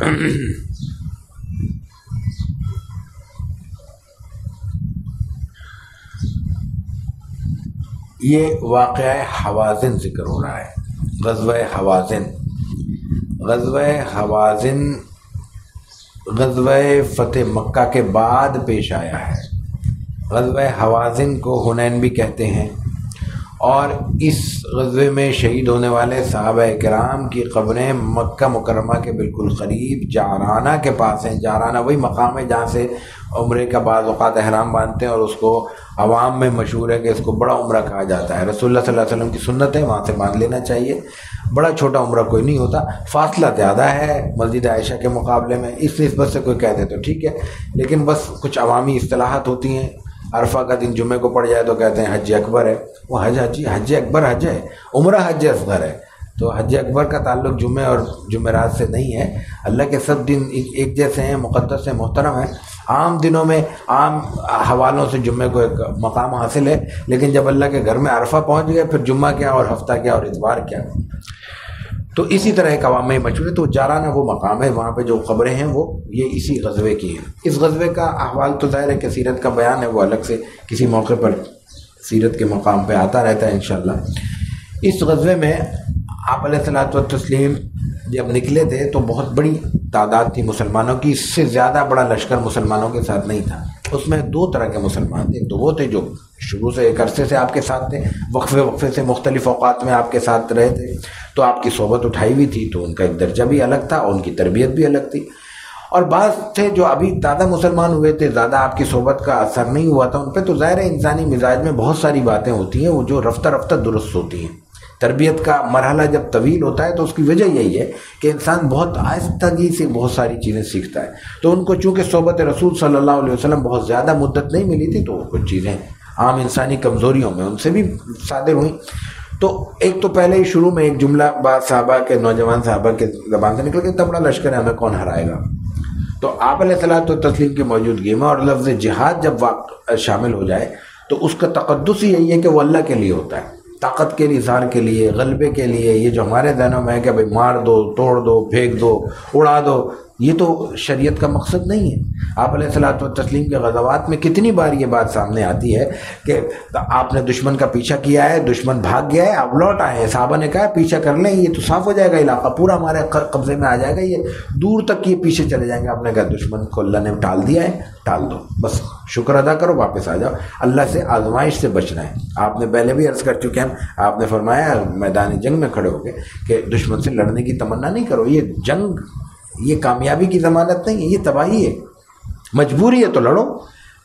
یہ واقعہ حوازن ذکر ہو رہا ہے, غزوہ حوازن. غزوہ حوازن غزوہ فتح مکہ کے بعد پیش آیا ہے. غزوہ حوازن کو حنین بھی کہتے ہیں، اور اس غزوے میں شہید ہونے والے صحابہ کرام کی قبریں مکہ مکرمہ کے بالکل قریب جعرانہ کے پاس ہیں۔ جعرانہ وہی مقام ہے جہاں سے عمرے کا بعض اوقات احرام باندھتے ہیں، اور اس کو عوام میں مشہور ہے کہ اس کو بڑا عمرہ کہا جاتا ہے۔ رسول اللہ صلی اللہ علیہ وسلم کی سنت ہے وہاں سے باندھ لینا چاہیے۔ بڑا چھوٹا عمرہ کوئی نہیں ہوتا، فاصلہ زیادہ ہے مسجد عائشہ کے مقابلے میں، اس نسبت سے کوئی کہہ دے تو ٹھیک ہے، لیکن بس کچھ عوامی اصطلاحات ہوتی ہیں۔ عرفہ کا دن جمعے کو پڑ جائے تو کہتے ہیں حج اکبر ہے، وہ حج اکبر حج ہے، عمرہ حج اصغر ہے۔ تو حج اکبر کا تعلق جمعے اور جمعرات سے نہیں ہے، اللہ کے سب دن ایک جیسے ہیں، مقدس ہیں، محترم ہیں۔ عام دنوں میں عام حوالوں سے جمعے کو ایک مقام حاصل ہے، لیکن جب اللہ کے گھر میں عرفہ پہنچ گئے پھر جمعہ کیا اور ہفتہ کیا اور اتوار کیا۔ تو اسی طرح ایک عوام میں مشہور ہے۔ تو جعرانہ وہ مقام ہے، وہاں پہ جو قبریں ہیں وہ یہ اسی غزوے کی ہیں۔ اس غزوے کا احوال تو ظاہر ہے کہ سیرت کا بیان ہے، وہ الگ سے کسی موقع پر سیرت کے مقام پہ آتا رہتا ہے انشاءاللہ۔ اس غزوے میں آپ علیہ الصلوۃ والتسلیم جب نکلے تھے تو بہت بڑی تعداد تھی مسلمانوں کی، اس سے زیادہ بڑا لشکر مسلمانوں کے ساتھ نہیں تھا۔ اس میں دو طرح کے مسلمان تھے، ایک تو وہ تھے جو شروع سے ایک عرصے سے آپ کے ساتھ تھے، وقفے سے مختلف اوقات میں آپ کے ساتھ رہے تھے، تو آپ کی صحبت اٹھائی ہوئی تھی، تو ان کا ایک درجہ بھی الگ تھا اور ان کی تربیت بھی الگ تھی۔ اور بعض تھے جو ابھی تازہ مسلمان ہوئے تھے، زیادہ آپ کی صحبت کا اثر نہیں ہوا تھا ان پہ، تو ظاہر ہے انسانی مزاج میں بہت ساری باتیں ہوتی ہیں وہ جو رفتہ رفتہ درست ہوتی ہیں۔ تربیت کا مرحلہ جب طویل ہوتا ہے تو اس کی وجہ یہی ہے کہ انسان بہت آہستگی سے بہت ساری چیزیں سیکھتا ہے۔ تو ان کو چونکہ صحبت رسول صلی اللہ علیہ وسلم بہت زیادہ مدت نہیں ملی تھی، تو کچھ چیزیں عام انسانی کمزوریوں میں ان سے بھی صادر ہوئیں۔ تو ایک تو پہلے ہی شروع میں ایک جملہ بعض صحابہ کے، نوجوان صحابہ کے زبان سے نکل کے، اتنا بڑا لشکر ہے ہمیں کون ہرائے گا۔ تو آپ علیہ الصلوۃ والتسلیم کی موجودگی میں اور لفظ جہاد جب شامل ہو جائے تو اس کا تقدس ہی یہی ہے کہ وہ اللہ کے لیے ہوتا ہے، طاقت کے اظہار کے لیے، غلبے کے لیے۔ یہ جو ہمارے ذہنوں میں ہے کہ بھئی مار دو، توڑ دو، پھینک دو، اڑا دو، یہ تو شریعت کا مقصد نہیں ہے۔ آپ علیہ الصلوۃ والتسلیم کے غزوات میں کتنی بار یہ بات سامنے آتی ہے کہ آپ نے دشمن کا پیچھا کیا ہے، دشمن بھاگ گیا ہے، آپ لوٹ آئے ہیں، صحابہ نے کہا پیچھا کر لیں، یہ تو صاف ہو جائے گا، علاقہ پورا ہمارے قبضے میں آ جائے گا، یہ دور تک یہ پیچھے چلے جائیں گے۔ آپ نے کہا دشمن کو اللہ نے ٹال دیا ہے، ٹال دو، بس شکر ادا کرو، واپس آ جاؤ، اللہ سے آزمائش سے بچنا ہے۔ آپ نے پہلے بھی عرض کر چکے ہیں، آپ نے فرمایا میدان جنگ میں کھڑے ہو گئے کہ دشمن سے لڑنے کی تمنا نہیں کرو، یہ جنگ یہ کامیابی کی ضمانت نہیں ہے، یہ تباہی ہے، مجبوری ہے تو لڑو،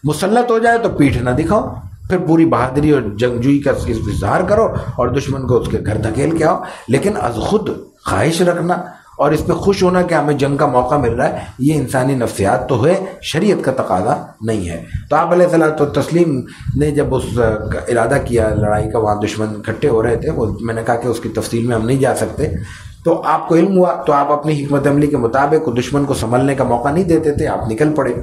مسلط ہو جائے تو پیٹھ نہ دکھاؤ، پھر پوری بہادری اور جنگجوئی کا اظہار کرو اور دشمن کو اس کے گھر دھکیل کے آؤ، لیکن از خود خواہش رکھنا اور اس پہ خوش ہونا کہ ہمیں جنگ کا موقع مل رہا ہے، یہ انسانی نفسیات تو ہے، شریعت کا تقاضا نہیں ہے۔ تو آپ علیہ الصلوۃ والتسلیم نے جب اس ارادہ کیا لڑائی کا، وہاں دشمن اکٹھے ہو رہے تھے، وہ میں نے کہا کہ اس کی تفصیل میں ہم نہیں جا سکتے، تو آپ کو علم ہوا تو آپ اپنی حکمت عملی کے مطابق دشمن کو سنبھلنے کا موقع نہیں دیتے تھے، آپ نکل پڑے۔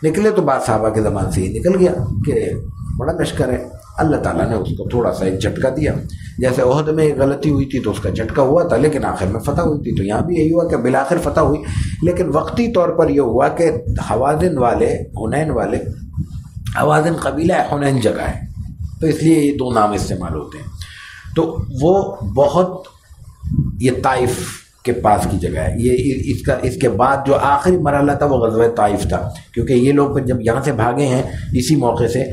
نکلے تو بعض صحابہ کے زبان سے یہ نکل گیا کہ بڑا لشکر ہے، اللہ تعالیٰ نے اس کو تھوڑا سا ایک جھٹکا دیا، جیسے عہد میں ایک غلطی ہوئی تھی تو اس کا جھٹکا ہوا تھا، لیکن آخر میں فتح ہوئی تھی، تو یہاں بھی یہی ہوا کہ بالآخر فتح ہوئی، لیکن وقتی طور پر یہ ہوا کہ حوازن والے، حنین والے، حوازن قبیلہ ہے، حنین جگہ ہے، تو اس لیے یہ دو نام استعمال ہوتے ہیں۔ تو وہ بہت، یہ طائف کے پاس کی جگہ ہے، یہ اس کے بعد جو آخری مرحلہ تھا وہ غزوہ طائف تھا، کیونکہ یہ لوگ جب یہاں سے بھاگے ہیں اسی موقع سے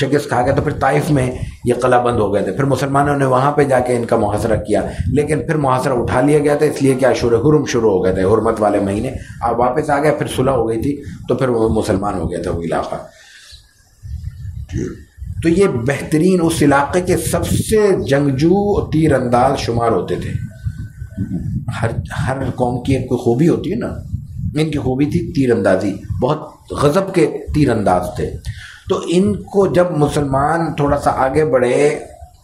شکست کھا گئے، تو پھر طائف میں یہ قلعہ بند ہو گئے تھے، پھر مسلمانوں نے وہاں پہ جا کے ان کا محاصرہ کیا، لیکن پھر محاصرہ اٹھا لیا گیا تھا، اس لیے کہ اشہر حرم شروع ہو گئے تھے، حرمت والے مہینے، آپ واپس آ گئے، پھر صلح ہو گئی تھی، تو پھر وہ مسلمان ہو گیا تھا وہ علاقہ۔ تو یہ بہترین اس علاقے کے سب سے جنگجو تیر انداز شمار ہوتے تھے۔ ہر قوم کی ایک کوئی خوبی ہوتی ہے نا، ان کی خوبی تھی تیر اندازی، بہت غضب کے تیر انداز تھے۔ تو ان کو جب مسلمان تھوڑا سا آگے بڑھے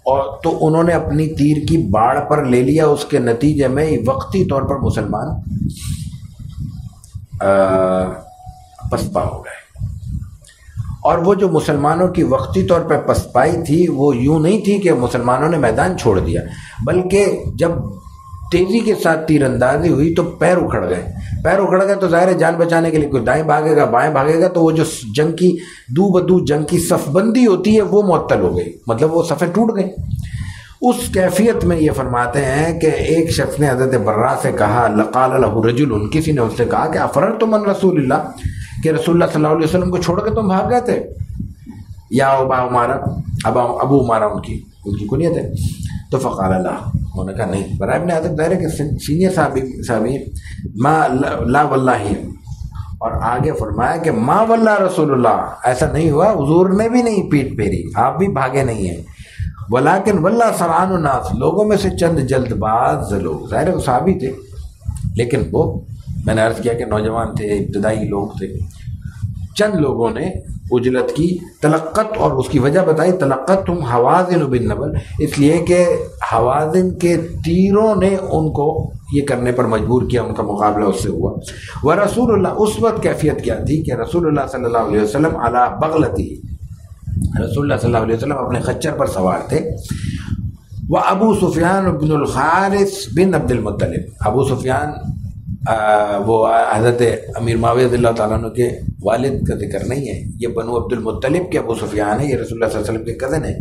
اور تو انہوں نے اپنی تیر کی باڑ پر لے لیا، اس کے نتیجے میں وقتی طور پر مسلمان پسپا ہو گئے۔ اور وہ جو مسلمانوں کی وقتی طور پر پسپائی تھی وہ یوں نہیں تھی کہ مسلمانوں نے میدان چھوڑ دیا، بلکہ جب تیزی کے ساتھ تیر اندازی ہوئی تو پیر اکھڑ گئے تو ظاہر ہے جان بچانے کے لیے کوئی دائیں بھاگے گا بائیں بھاگے گا، تو وہ جو جنگ کی دو بدو جنگ کی صف بندی ہوتی ہے وہ معطل ہو گئی، مطلب وہ صفیں ٹوٹ گئیں۔ اس کیفیت میں یہ فرماتے ہیں کہ ایک شخص نے حضرت برا سے کہا، لقال له رجل، کسی نے اس سے کہا کہ افررتم من رسول اللہ، کہ رسول اللہ صلی اللہ علیہ وسلم کو چھوڑ کے تم بھاگ گئے تھے؟ یا ابا عمارہ، ابو عمارہ ان کی کنیت ہے. تو فقال اللہ، انہوں نے کہا نہیں. برائے ابن عازب ظاہر ہے کہ سینئر صحابی ما لا واللہ، اور آگے فرمایا کہ ما واللہ رسول اللہ، ایسا نہیں ہوا، حضور نے بھی نہیں پیٹ پھیری، آپ بھی بھاگے نہیں ہیں. ولیکن واللہ سرعان الناس، لوگوں میں سے چند جلد باز لوگ، ظاہر وہ صحابی تھے لیکن وہ میں نے عرض کیا کہ نوجوان تھے، ابتدائی لوگ تھے. چند لوگوں نے اجلت کی، تلقت، اور اس کی وجہ بتائی، تلقت تم حوازن بن نبل، اس لیے کہ حوازن کے تیروں نے ان کو یہ کرنے پر مجبور کیا، ان کا مقابلہ اس سے ہوا. ورسول اللہ، اس وقت کیفیت کیا تھی کہ رسول اللہ صلی اللہ علیہ وسلم علی بغلتی، رسول اللہ صلی اللہ علیہ وسلم اپنے خچر پر سوار تھے. وہ ابو سفیان بن الحارث بن عبد المطلب، ابو سفیان وہ حضرت امیر معاویہ رضی اللہ تعالیٰ عنہ کے والد کا ذکر نہیں ہے، یہ بنو عبد المطلب کے ابو سفیان ہے، یہ رسول اللہ صلی اللہ علیہ وسلم کے کزن ہیں.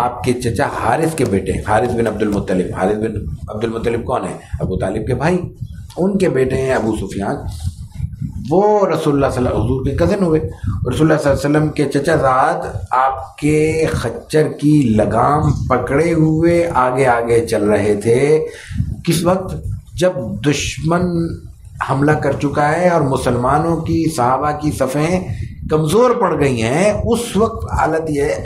آپ کے چچا حارث کے بیٹے، حارث بن عبد المطلب. حارث بن عبد المطلب کون ہے؟ ابو طالب کے بھائی، ان کے بیٹے ہیں ابو سفیان. وہ رسول اللہ صلی اللہ علیہ وسلم حضور کے کزن ہوئے. رسول اللہ صلی اللہ علیہ وسلم کے چچا زاد آپ کے خچر کی لگام پکڑے ہوئے آگے آگے چل رہے تھے. کس وقت؟ جب دشمن حملہ کر چکا ہے اور مسلمانوں کی، صحابہ کی صفیں کمزور پڑ گئی ہیں، اس وقت حالت یہ ہے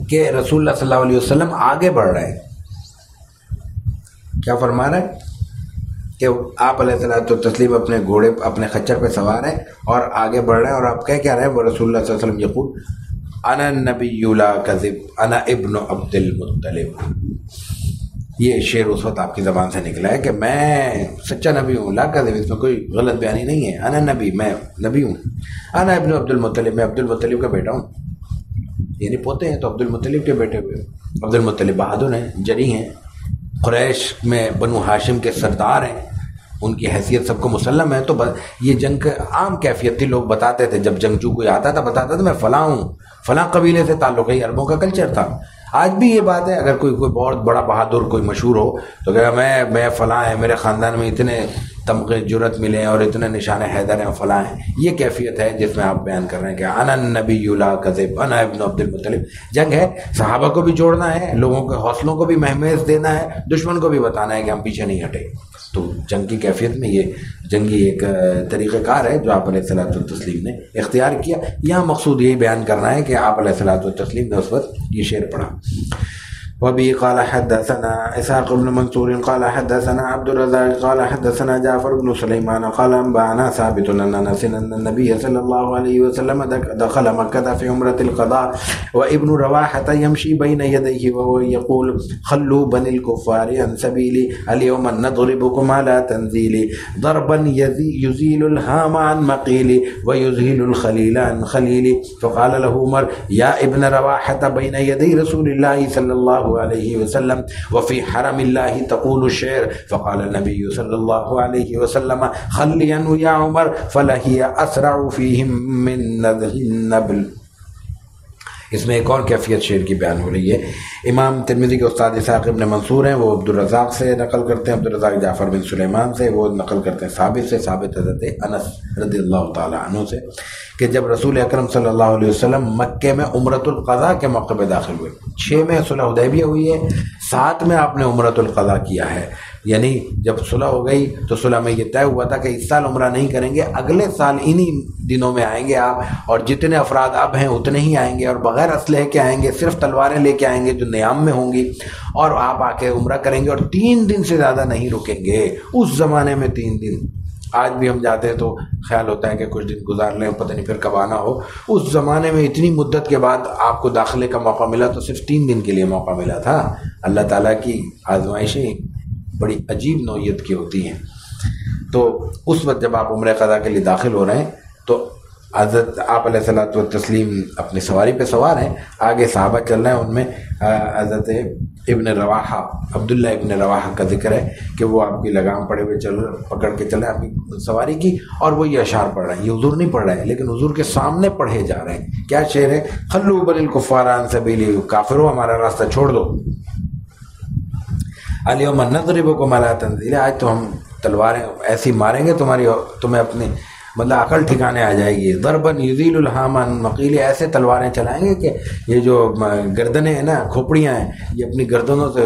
کہ رسول اللہ صلی اللہ علیہ وسلم آگے بڑھ رہے ہیں. کیا فرما رہے ہیں کہ آپ علیہ الصلوۃ والتسلیم اپنے گھوڑے، اپنے خچر پہ سوار ہیں اور آگے بڑھ رہے ہیں، اور آپ کہہ رہے ہیں وہ رسول اللہ صلی اللہ علیہ وسلم یقول انا النبی لا کذب انا ابن عبد المطلب. یہ شعر اس وقت آپ کی زبان سے نکلا ہے کہ میں سچا نبی ہوں، لا کذب، اس میں کوئی غلط بیانی نہیں ہے. انا نبی، میں نبی ہوں. انا ابن عبد المطلب، میں عبد المطلب کا بیٹا ہوں. یعنی پوتے ہیں تو عبد المطلب کے بیٹے ہوئے. عبد المطلب بہادر ہیں، جری ہیں، قریش میں بنو ہاشم کے سردار ہیں، ان کی حیثیت سب کو مسلم ہے. تو یہ جنگ کا عام کیفیت تھی. لوگ بتاتے تھے، جب جنگجو کوئی آتا تھا بتاتا تھا میں فلاں ہوں، فلاں قبیلے سے تعلق ہے. عربوں کا کلچر تھا. آج بھی یہ بات ہے، اگر کوئی بہت بڑا بہادر کوئی مشہور ہو تو کہ میں فلاں ہے، میرے خاندان میں اتنے تمغے جرت ملے ہیں اور اتنے نشان حیدر ہیں، فلاں ہیں. یہ کیفیت ہے جس میں آپ بیان کر رہے ہیں کہ انا النبی لا کذب انا ابن عبد المطلب. جنگ ہے، صحابہ کو بھی جوڑنا ہے، لوگوں کے حوصلوں کو بھی مہمیز دینا ہے، دشمن کو بھی بتانا ہے کہ ہم پیچھے نہیں ہٹے. تو جنگ کی کیفیت میں یہ جنگی ایک طریقہ کار ہے جو آپ علیہ الصلوۃ والتسلیم نے اختیار کیا. یہاں مقصود یہی بیان کرنا ہے کہ آپ علیہ الصلوۃ والتسلیم نے اس وقت یہ شعر پڑھا. وبه قال حدثنا إسحاق بن منصور قال حدثنا عبد الرزاق قال حدثنا جعفر بن سليمان قال أنبأنا ثابت أن النبي صلى الله عليه وسلم دخل مكة في عمرة القضاء وابن رواحة يمشي بين يديه وهو يقول خلوا بني الكفار عن سبيلي اليوم نضربكم على تنزيلي ضربا يزيل الهام عن مقيلي ويزهل الخليل عن خليلي. فقال له عمر يا ابن رواحة بين يدي رسول الله صلى الله عليه وسلم وفي حرم الله تقول الشعر. فقال النبي صلى الله عليه وسلم خليا يا عمر فلهي أسرع فيهم من نذل النبل. اس میں ایک اور کیفیت شعر کی بیان ہو رہی ہے. امام ترمذی کے استاد اسحاق ابن منصور ہیں، وہ عبد الرزاق سے نقل کرتے ہیں، عبد الرزاق جعفر بن سلیمان سے، وہ نقل کرتے ہیں ثابت سے، ثابت حضرت انس رضی اللہ تعالی عنہ سے کہ جب رسول اکرم صلی اللہ علیہ وسلم مکے میں عمرۃ القضاء کے موقع پہ داخل ہوئے. 6 میں صلح حدیبیہ ہوئی ہے، 7 میں آپ نے عمرۃ القضاء کیا ہے. یعنی جب صلح ہو گئی تو صلح میں یہ طے ہوا تھا کہ اس سال عمرہ نہیں کریں گے، اگلے سال انہی دنوں میں آئیں گے آپ، اور جتنے افراد اب ہیں اتنے ہی آئیں گے، اور بغیر اسلحے کے آئیں گے، صرف تلواریں لے کے آئیں گے جو نیام میں ہوں گی، اور آپ آ کے عمرہ کریں گے، اور 3 دن سے زیادہ نہیں رکیں گے. اس زمانے میں 3 دن، آج بھی ہم جاتے ہیں تو خیال ہوتا ہے کہ کچھ دن گزار لیں، پتہ نہیں پھر کب آنا ہو. اس زمانے میں اتنی مدت کے بعد آپ کو داخلے کا موقع ملا تو صرف 3 دن کے لیے موقع ملا تھا. اللہ تعالیٰ کی آزمائشیں بڑی عجیب نوعیت کی ہوتی ہیں. تو اس وقت جب آپ عمرہ قضا کے لیے داخل ہو رہے ہیں تو حضرت آپ علیہ الصلوۃ والتسلیم اپنی سواری پہ سوار ہیں، آگے صحابہ چل رہے ہیں، ان میں حضرت ابن رواحہ، عبداللہ ابن رواحہ کا ذکر ہے کہ وہ آپ کی لگام پڑے ہوئے پکڑ کے چل رہے ہیں آپ کی سواری کی، اور وہ یہ اشعار پڑھ رہے ہیں. یہ حضور نہیں پڑھ رہے ہیں لیکن حضور کے سامنے پڑھے جا رہے ہیں. کیا شعر ہے؟ خلو بنی الکفار عن سبیلی، کافروں ہمارا راستہ چھوڑ دو. الیوم نضربکم علی تنزیل، آج تو ہم تلواریں ایسی ماریں گے تمہیں اپنے مطلب عقل ٹھکانے آ جائے گی. ضربن یزیل الحامن مقیل، ایسے تلواریں چلائیں گے کہ یہ جو گردنیں ہیں نا، کھوپڑیاں ہیں، یہ اپنی گردنوں سے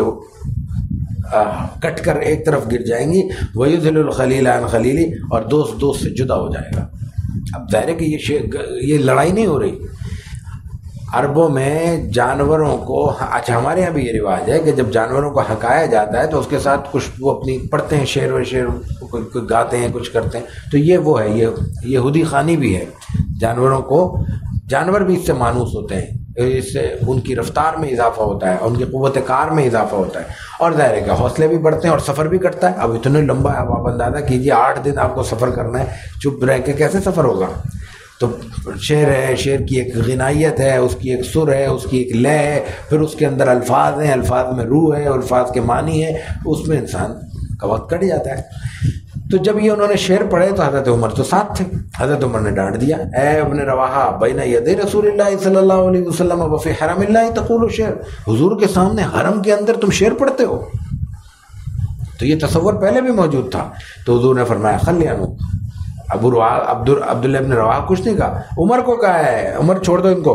کٹ کر ایک طرف گر جائیں گی. ویذل الخلیل عن خلیلی، اور دوست دوست سے جدا ہو جائے گا. اب ظاہر ہے کہ یہ لڑائی نہیں ہو رہی. عربوں میں جانوروں کو، اچھا ہمارے یہاں بھی یہ رواج ہے کہ جب جانوروں کو ہکایا جاتا ہے تو اس کے ساتھ کچھ وہ اپنی پڑھتے ہیں، شعر و شعر گاتے ہیں، کچھ کرتے ہیں. تو یہ وہ ہے، یہ یہودی خانی بھی ہے. جانوروں کو، جانور بھی اس سے مانوس ہوتے ہیں، اس سے ان کی رفتار میں اضافہ ہوتا ہے، ان کی قوت کار میں اضافہ ہوتا ہے، اور ظاہر ہے کہ حوصلے بھی بڑھتے ہیں اور سفر بھی کرتا ہے. اب اتنے لمبا اب آپ اندازہ کیجیے 8 دن آپ کو سفر کرنا ہے، چپ رہ کے کیسے سفر ہوگا؟ تو شعر ہے، شعر کی ایک غنائیت ہے، اس کی ایک سر ہے، اس کی ایک لے ہے، پھر اس کے اندر الفاظ ہیں، الفاظ میں روح ہے، الفاظ کے معنی ہے، اس میں انسان کا وقت کٹ جاتا ہے. تو جب یہ انہوں نے شعر پڑھے تو حضرت عمر تو ساتھ تھے. حضرت عمر نے ڈانٹ دیا، اے ابن رواحہ، بین یدی رسول اللہ صلی اللہ علیہ وسلم وفی حرم اللہ تقول شعر، حضور کے سامنے حرم کے اندر تم شعر پڑھتے ہو؟ تو یہ تصور پہلے بھی موجود تھا. تو حضور نے فرمایا خلیانو، عبداللہ ابن رواحہ کچھ نہیں کہا، عمر کو کہا ہے، عمر چھوڑ دو ان کو،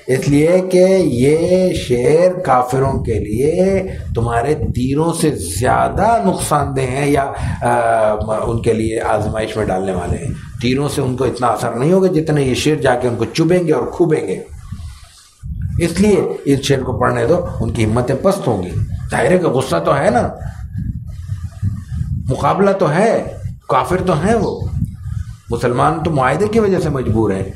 اس لیے کہ یہ شعر کافروں کے لیے تمہارے تیروں سے زیادہ نقصان دہ ہیں، یا ان کے لیے آزمائش میں ڈالنے والے ہیں. تیروں سے ان کو اتنا اثر نہیں ہوگا جتنے یہ شعر جا کے ان کو چبھیں گے اور کھوبیں گے. اس لیے اس شعر کو پڑھنے دو، ان کی ہمتیں پست ہوں گی. ظاہر ہے کہ غصہ تو ہے نا، مقابلہ تو ہے، کافر تو ہیں وہ، مسلمان تو معاہدے کی وجہ سے مجبور ہیں.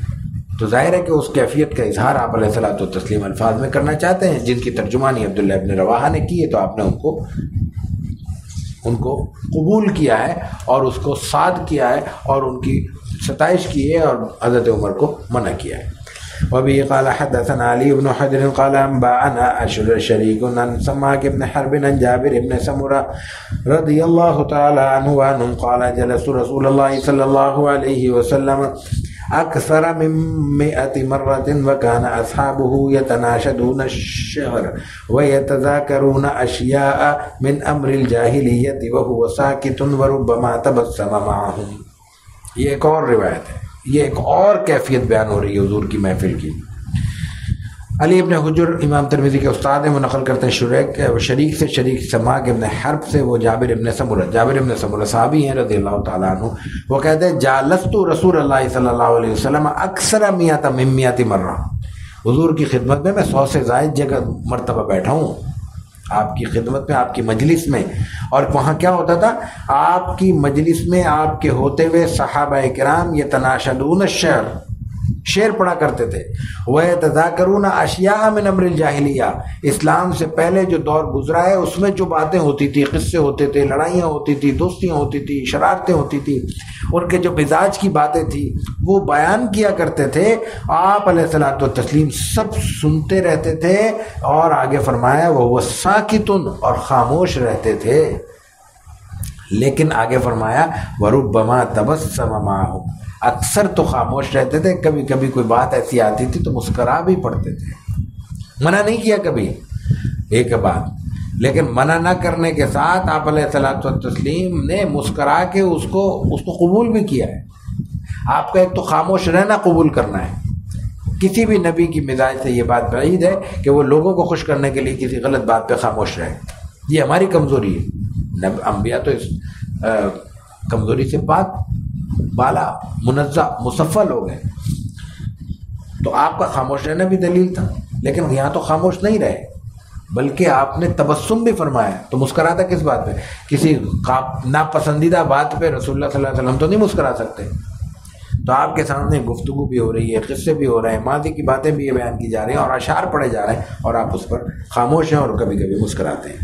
تو ظاہر ہے کہ اس کیفیت کا اظہار آپ علیہ الصلوۃ والتسلیم الفاظ میں کرنا چاہتے ہیں، جن کی ترجمانی عبداللہ ابن رواحہ نے کی ہے. تو آپ نے ان کو قبول کیا ہے اور اس کو صاد کیا ہے اور ان کی ستائش کی ہے اور حضرت عمر کو منع کیا ہے. وبه قال حدثنا علي بن حجر قال انبانا شريك عن سماك بن حرب عن جابر بن سمرة رضي الله تعالى عنه وعنهم قال جلست رسول الله صلى الله عليه وسلم اكثر من 100 مرة وكان اصحابه يتناشدون الشعر ويتذاكرون اشياء من امر الجاهلية وهو ساكت وربما تبسم معهم. یہ ایک اور روایت ہے، یہ ایک اور کیفیت بیان ہو رہی ہے حضور کی محفل کی. علی ابن حجر امام ترمذی کے استاد ہیں، وہ نقل کرتے ہیں شریک سے، شریک سماک ابن حرب سے، وہ جابر ابن سمرہ صحابی ہیں رضی اللہ تعالیٰ عنہ. وہ کہتے ہیں جالست رسول اللہ صلی اللہ علیہ وسلم اکثر من 100 مرہ، حضور کی خدمت میں 100 سے زائد جگہ مرتبہ بیٹھا ہوں آپ کی خدمت میں، آپ کی مجلس میں. اور وہاں کیا ہوتا تھا؟ آپ کی مجلس میں آپ کے ہوتے ہوئے صحابہ کرام یتناشدون الشعر، شعر پڑھا کرتے تھے. وَيَتَذَاكَرُونَ أَشْيَاءَ مِنْ أَمْرِ الْجَاهِلِيَّةِ، اسلام سے پہلے جو دور گزرا ہے اس میں جو باتیں ہوتی تھی، قصے ہوتے تھے، لڑائیاں ہوتی تھی، دوستیاں ہوتی تھی، شرارتیں ہوتی تھی، ان کے جو مزاج کی باتیں تھی وہ بیان کیا کرتے تھے. آپ علیہ الصلوۃ والتسلیم سب سنتے رہتے تھے. اور آگے فرمایا وہ ساکتن، اور خاموش رہتے تھے. لیکن آگے فرمایا وَرُبَّمَا تَبَسَّمَ مَعَهُمْ، اکثر تو خاموش رہتے تھے، کبھی کبھی کوئی بات ایسی آتی تھی تو مسکرا بھی پڑتے تھے. منع نہیں کیا کبھی ایک بات، لیکن منع نہ کرنے کے ساتھ آپ علیہ الصلوۃ والتسلیم نے مسکرا کے اس کو قبول بھی کیا ہے. آپ کا ایک تو خاموش رہنا قبول کرنا ہے. کسی بھی نبی کی مزاج سے یہ بات بعید ہے کہ وہ لوگوں کو خوش کرنے کے لیے کسی غلط بات پہ خاموش رہے. یہ ہماری کمزوری ہے. انبیاء تو اس کمزوری سے پاک، بالا، منزہ، مصفہ لوگ ہیں. تو آپ کا خاموش رہنا بھی دلیل تھا. لیکن یہاں تو خاموش نہیں رہے، بلکہ آپ نے تبسم بھی فرمایا. تو مسکراتا کس بات پہ؟ کسی ناپسندیدہ بات پہ رسول اللہ صلی اللہ علیہ وسلم تو نہیں مسکرا سکتے. تو آپ کے سامنے گفتگو بھی ہو رہی ہے، قصے بھی ہو رہے ہیں، ماضی کی باتیں بھی بیان کی جا رہی ہیں اور اشعار پڑھے جا رہے ہیں، اور آپ اس پر خاموش ہیں اور کبھی کبھی مسکراتے ہیں.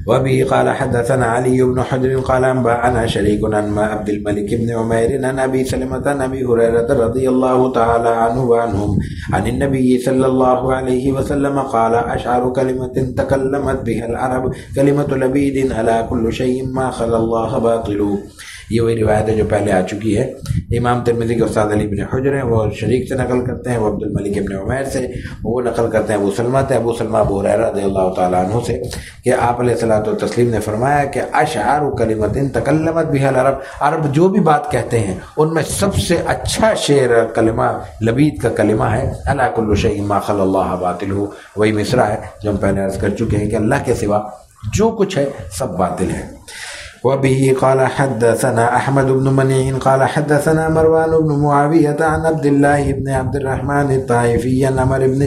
وبه قال حدثنا علي بن حجر قال انبانا شريك عن عبد الملك بن عمير عن ابي سلمة عن ابي هريرة رضي الله تعالى عنه وعنهم عن النبي صلى الله عليه وسلم قال اشعر كلمة تكلمت بها العرب كلمة لبيد على كل شيء ما خلا الله باطل. یہ وہی روایت ہے جو پہلے آ چکی ہے۔ امام ترمذی کے استاد علی بن حجر ہیں، وہ شریک سے نقل کرتے ہیں، وہ عبد الملک بن عمیر سے، وہ نقل کرتے ہیں ابو سلمہ سے، ابو سلمہ ابو ہریرہ رضی اللہ تعالیٰ عنہ سے کہ آپ علیہ الصلوۃ والتسلیم نے فرمایا کہ اشعار کلمۃ تکلمت بها العرب، عرب جو بھی بات کہتے ہیں ان میں سب سے اچھا شعر کلمہ لبید کا کلمہ ہے الا کل شیء ما خلا اللہ باطل، وہی مصرع ہے جو ہم پہلے عرض کر چکے ہیں کہ اللہ کے سوا جو کچھ ہے سب باطل ہے۔ وبه قال حدثنا احمد بن منيع قال حدثنا مروان بن معاوية عن عبد الله بن عبد الرحمن الطائفي عن عمر بن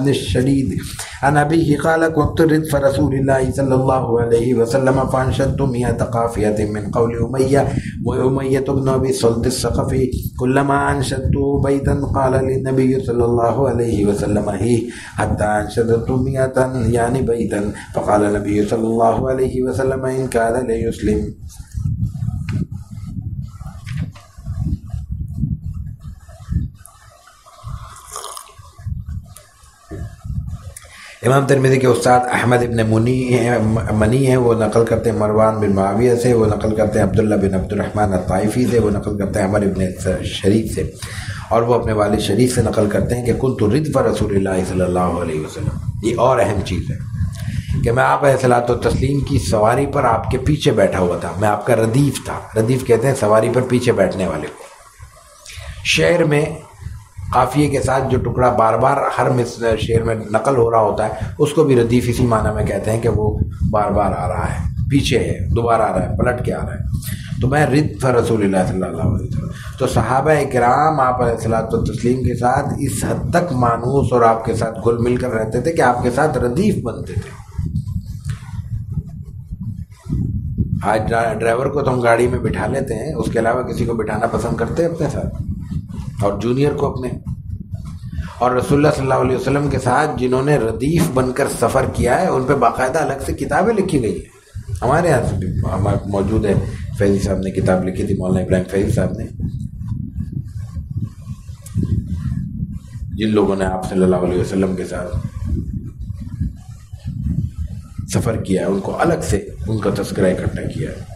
الشديد عن أبيه قال كنت ردف رسول الله صلى الله عليه وسلم فأنشدت 100 قافية من قول أمية بن أبي صلت الثقفي كلما أنشدت بيتا قال للنبي صلى الله عليه وسلم هي حتى أنشدت 100 يعني بيتا فقال النبي صلى الله عليه وسلم إن كان ليسلم۔ امام ترمذی کے استاد احمد ابن منی ہیں، وہ نقل کرتے ہیں مروان بن معاویہ سے، وہ نقل کرتے ہیں عبداللہ بن عبد الرحمن الطائفی سے، وہ نقل کرتے ہیں عمر ابن شریک سے، اور وہ اپنے والد شریف سے نقل کرتے ہیں کہ کنت ردف رسول اللہ صلی اللہ علیہ وسلم۔ یہ اور اہم چیز ہے کہ میں آپ علیہ الصلوۃ والتسلیم کی سواری پر آپ کے پیچھے بیٹھا ہوا تھا، میں آپ کا ردیف تھا۔ ردیف کہتے ہیں سواری پر پیچھے بیٹھنے والے کو۔ شعر میں قافیے کے ساتھ جو ٹکڑا بار بار ہر شعر میں نقل ہو رہا ہوتا ہے اس کو بھی ردیف اسی معنی میں کہتے ہیں کہ وہ بار بار آ رہا ہے، پیچھے ہے، دوبارہ آ رہا ہے، پلٹ کے آ رہا ہے۔ تو میں ردف رسول اللہ صلی اللہ علیہ وسلم، تو صحابہ کرام آپ علیہ الصلوۃ والتسلیم کے ساتھ اس حد تک مانوس اور آپ کے ساتھ گھل مل کر رہتے تھے کہ آپ کے ساتھ ردیف بنتے تھے۔ آج ڈرائیور کو تو ہم گاڑی میں بٹھا لیتے ہیں، اس کے علاوہ کسی کو بٹھانا پسند کرتے ہیں اپنے ساتھ، اور جونیئر کو اپنے، اور رسول اللہ صلی اللہ علیہ وسلم کے ساتھ جنہوں نے ردیف بن کر سفر کیا ہے ان پہ باقاعدہ الگ سے کتابیں لکھی گئی ہیں۔ ہمارے یہاں سے بھی موجود ہے، فیضی صاحب نے کتاب لکھی تھی، مولانا ابراہیم فیضی صاحب نے، جن لوگوں نے آپ صلی اللہ علیہ وسلم کے ساتھ سفر کیا ہے ان کو الگ سے ان کا تذکرہ اکٹھا کیا ہے۔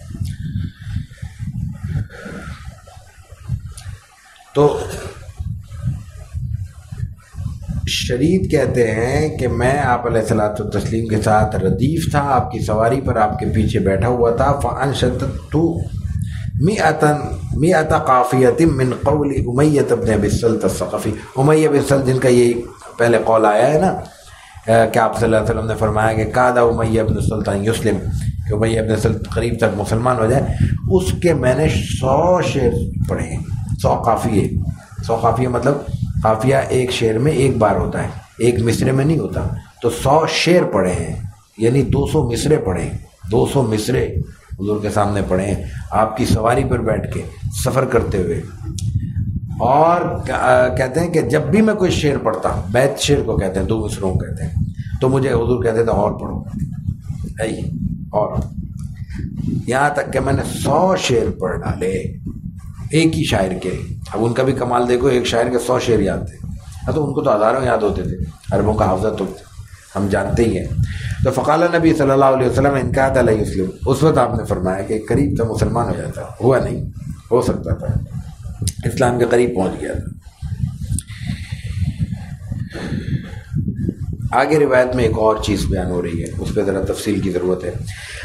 تو شریعت کہتے ہیں کہ میں آپ علیہ الصلوۃ والتسلیم کے ساتھ ردیف تھا، آپ کی سواری پر آپ کے پیچھے بیٹھا ہوا تھا۔ فَأَنشَدْتُ 100 قافیۃ من قول امیۃ بن ابی الصلت الثقفی، امیہ بن صلت جن کا یہ پہلے قول آیا ہے نا کہ آپ صلی اللہ علیہ وسلم نے فرمایا کہ کاد امیہ بن صلت ان یسلم، کہ امیہ بن صلت قریب تک مسلمان ہو جائے، اس کے میں نے 100 شعر پڑھے، 100 قافیے۔ 100 قافیے مطلب قافیہ ایک شعر میں ایک بار ہوتا ہے، ایک مصرے میں نہیں ہوتا، تو 100 شعر پڑھے ہیں، یعنی 200 مصرے پڑھے ہیں، 200 مصرے حضور کے سامنے پڑھے ہیں آپ کی سواری پر بیٹھ کے سفر کرتے ہوئے۔ اور کہتے ہیں کہ جب بھی میں کوئی شعر پڑھتا، بیت شعر کو کہتے ہیں، 2 مصروں کو کہتے ہیں، تو مجھے حضور کہتے تھے اور پڑھو، اور یہاں تک کہ میں نے 100 شعر پڑھ ڈالے ایک ہی شاعر کے۔ اب ان کا بھی کمال دیکھو، ایک شاعر کے 100 شعر یاد تھے، تو ان کو تو ہزاروں یاد ہوتے تھے، عربوں کا حافظہ تو ہم جانتے ہی ہیں۔ تو فقال نبی صلی اللہ علیہ وسلم ان کا علیہ وسلم، اس وقت آپ نے فرمایا کہ قریب تھا مسلمان ہو جاتا، ہوا نہیں، ہو سکتا تھا، اسلام کے قریب پہنچ گیا تھا۔ آگے روایت میں ایک اور چیز بیان ہو رہی ہے، اس پہ ذرا تفصیل کی ضرورت ہے۔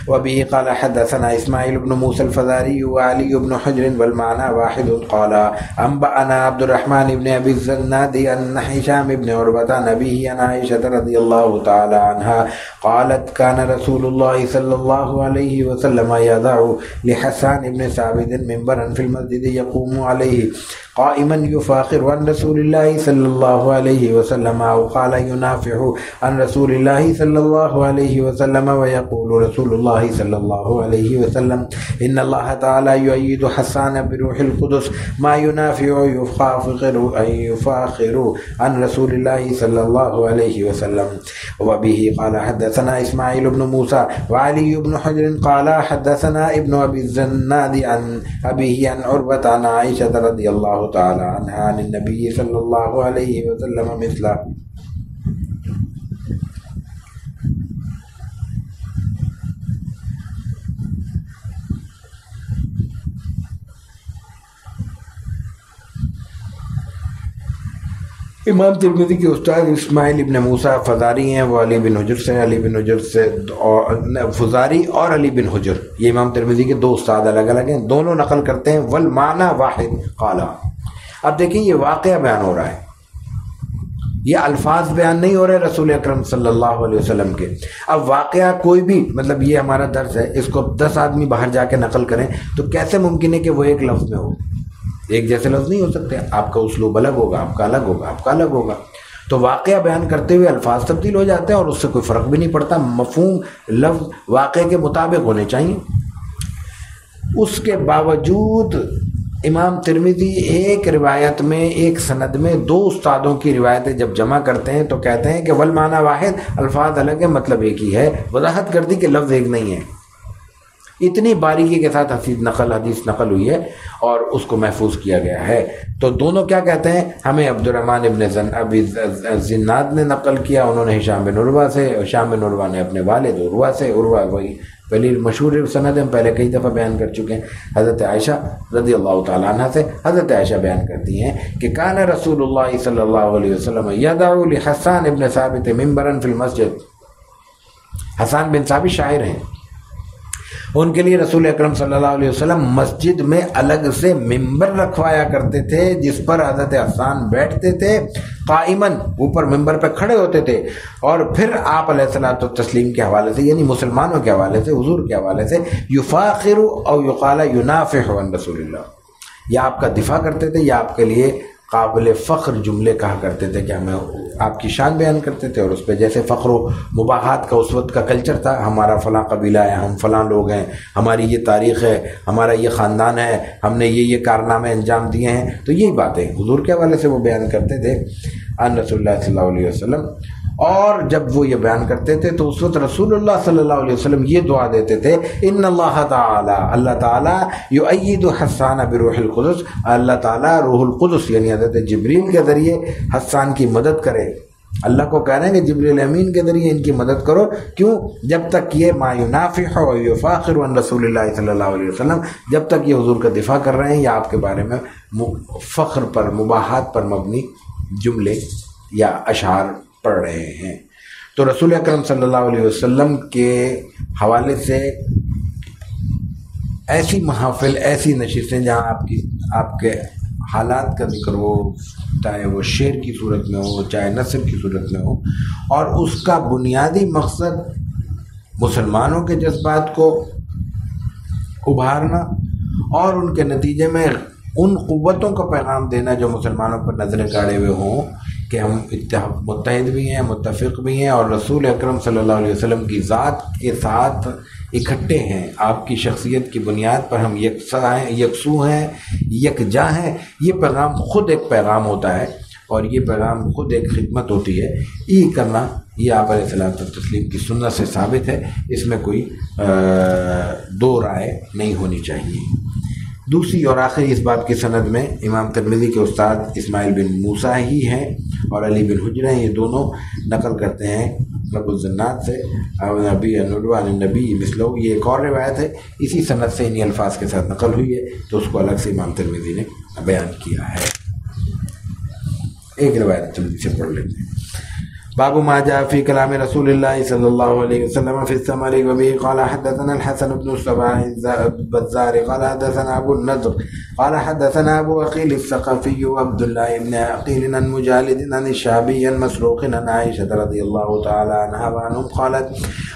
وبه قال حدثنا اسماعيل بن موسى الفزاري وعلي بن حجر والمعنى واحد قال انبأنا عبد الرحمن بن ابي الزناد عن هشام بن عروة عن أبيه عن عائشة رضي الله تعالى عنها قالت كان رسول الله صلى الله عليه وسلم يضع لحسان بن ثابت منبرا في المسجد يقوم عليه قائما يفاخر عن رسول الله صلى الله عليه وسلم، أو قال ينافح عن رسول الله صلى الله عليه وسلم، ويقول رسول الله صلى الله عليه وسلم إن الله تعالى يؤيد حسان بروح القدس ما ينافع يفاخر عن رسول الله صلى الله عليه وسلم۔ وبه قال حدثنا إسماعيل بن موسى وعلي بن حجر قال حدثنا ابن أبي الزناد عن أبيه عن عروة عن عائشة رضي الله تعالى عنها عن النبي صلى الله عليه وسلم مثله۔ امام ترمذی کے استاد اسماعیل ابن موسیٰ فزاری ہیں، وہ علی بن حجر سے، علی بن حجر سے فزاری اور علی بن حجر، یہ امام ترمذی کے دو استاد الگ الگ ہیں، دونوں نقل کرتے ہیں والمعنی واحد قال۔ اب دیکھیں یہ واقعہ بیان ہو رہا ہے، یہ الفاظ بیان نہیں ہو رہے رسول اکرم صلی اللہ علیہ وسلم کے۔ اب واقعہ کوئی بھی، مطلب یہ ہمارا درس ہے، اس کو 10 آدمی باہر جا کے نقل کریں تو کیسے ممکن ہے کہ وہ ایک لفظ میں ہو؟ ایک جیسے لفظ نہیں ہو سکتے، آپ کا اسلوب الگ ہوگا، آپ کا الگ ہوگا، آپ کا الگ ہوگا، تو واقعہ بیان کرتے ہوئے الفاظ تبدیل ہو جاتے ہیں اور اس سے کوئی فرق بھی نہیں پڑتا، مفہوم لفظ واقعے کے مطابق ہونے چاہیے۔ اس کے باوجود امام ترمذی ایک روایت میں، ایک سند میں 2 استادوں کی روایتیں جب جمع کرتے ہیں تو کہتے ہیں کہ والمعنی واحد، الفاظ الگ ہیں مطلب ایک ہی ہے، وضاحت کر دی کہ لفظ ایک نہیں ہے۔ اتنی باریکی کے ساتھ حدیث نقل ہوئی ہے اور اس کو محفوظ کیا گیا ہے۔ تو دونوں کیا کہتے ہیں؟ ہمیں عبد الرحمن ابن ابی زناد نے نقل کیا، انہوں نے ہشام بن عروہ سے، ہشام بن عروہ نے اپنے والد عروہ سے، عروہ وہی پہلی مشہور سند ہم پہلے کئی دفعہ بیان کر چکے ہیں، حضرت عائشہ رضی اللہ تعالیٰ عنہ سے۔ حضرت عائشہ بیان کرتی ہیں کہ کان رسول اللہ صلی اللہ علیہ وسلم یدعو لحسان ابن ثابت منبرا فی المسجد۔ حسان بن ثابت شاعر ہیں، ان کے لیے رسول اکرم صلی اللہ علیہ وسلم مسجد میں الگ سے ممبر رکھوایا کرتے تھے جس پر حضرت حسان بیٹھتے تھے، قائماً اوپر ممبر پہ کھڑے ہوتے تھے، اور پھر آپ علیہ الصلوۃ والتسلیم کے حوالے سے، یعنی مسلمانوں کے حوالے سے، حضور کے حوالے سے، یفاخر او یقال ینافح عن رسول اللہ، یا آپ کا دفاع کرتے تھے یا آپ کے لیے قابل فخر جملے کہا کرتے تھے کہ ہمیں آپ کی شان بیان کرتے تھے، اور اس پہ جیسے فخر و مباحات کا اس وقت کا کلچر تھا، ہمارا فلاں قبیلہ ہے، ہم فلاں لوگ ہیں، ہماری یہ تاریخ ہے، ہمارا یہ خاندان ہے، ہم نے یہ کارنامے انجام دیے ہیں، تو یہی باتیں حضور کے حوالے سے وہ بیان کرتے تھے عن رسول اللہ صلی اللہ علیہ وسلم۔ اور جب وہ یہ بیان کرتے تھے تو اس وقت رسول اللہ صلی اللہ علیہ وسلم یہ دعا دیتے تھے، ان اللہ تعالی، اللہ تعالیٰ یؤید حسان بروح القدس، اللہ تعالیٰ روح القدس یعنی حضرت جبریل کے ذریعے حسان کی مدد کرے۔ اللہ کو کہہ رہے ہیں کہ جبریل امین کے ذریعے ان کی مدد کرو، کیوں؟ جب تک یہ ما ینافح و یفاخر عن رسول اللہ صلی اللہ علیہ وسلم، جب تک یہ حضور کا دفاع کر رہے ہیں یا آپ کے بارے میں فخر پر، مباحات پر مبنی جملے یا اشعار پڑھ رہے ہیں۔ تو رسول اکرم صلی اللہ علیہ وسلم کے حوالے سے ایسی محافل، ایسی نشستیں جہاں آپ کے حالات کا ذکر ہو، چاہے وہ شعر کی صورت میں ہو، چاہے نثر کی صورت میں ہو، اور اس کا بنیادی مقصد مسلمانوں کے جذبات کو ابھارنا اور ان کے نتیجے میں ان قوتوں کا پیغام دینا جو مسلمانوں پر نظریں گاڑے ہوئے ہوں کہ ہم متحد بھی ہیں، متفق بھی ہیں، اور رسول اکرم صلی اللہ علیہ وسلم کی ذات کے ساتھ اکٹھے ہیں، آپ کی شخصیت کی بنیاد پر ہم یکسو ہیں، یکجا ہیں۔ یہ پیغام خود ایک پیغام ہوتا ہے اور یہ پیغام خود ایک خدمت ہوتی ہے۔ یہ کرنا یہ آپ علیہ الصلوۃ والتسلیم کی سنت سے ثابت ہے، اس میں کوئی دو رائے نہیں ہونی چاہیے۔ دوسری اور آخری اس بات کی سند میں امام ترمذی کے استاد اسماعیل بن موسیٰ ہی ہیں اور علی بن حجر ہیں، یہ دونوں نقل کرتے ہیں ابو الزناد سے، نبی نبی مثلو، یہ ایک اور روایت ہے، اسی سند سے انہی الفاظ کے ساتھ نقل ہوئی ہے، تو اس کو الگ سے امام ترمذی نے بیان کیا ہے۔ ایک روایت جلدی سے پڑھ لیتے ہیں۔ باب ما جاء في كلام رسول الله صلى الله عليه وسلم في الثمر، وبه قال حدثنا الحسن بن الصباح البزار قال حدثنا ابو النضر قال حدثنا ابو عقيل الثقفي وعبد الله بن عقيل عن مجالد عن الشعبي عن مسروق عن عائشة رضي الله تعالى عنها وعنهم قالت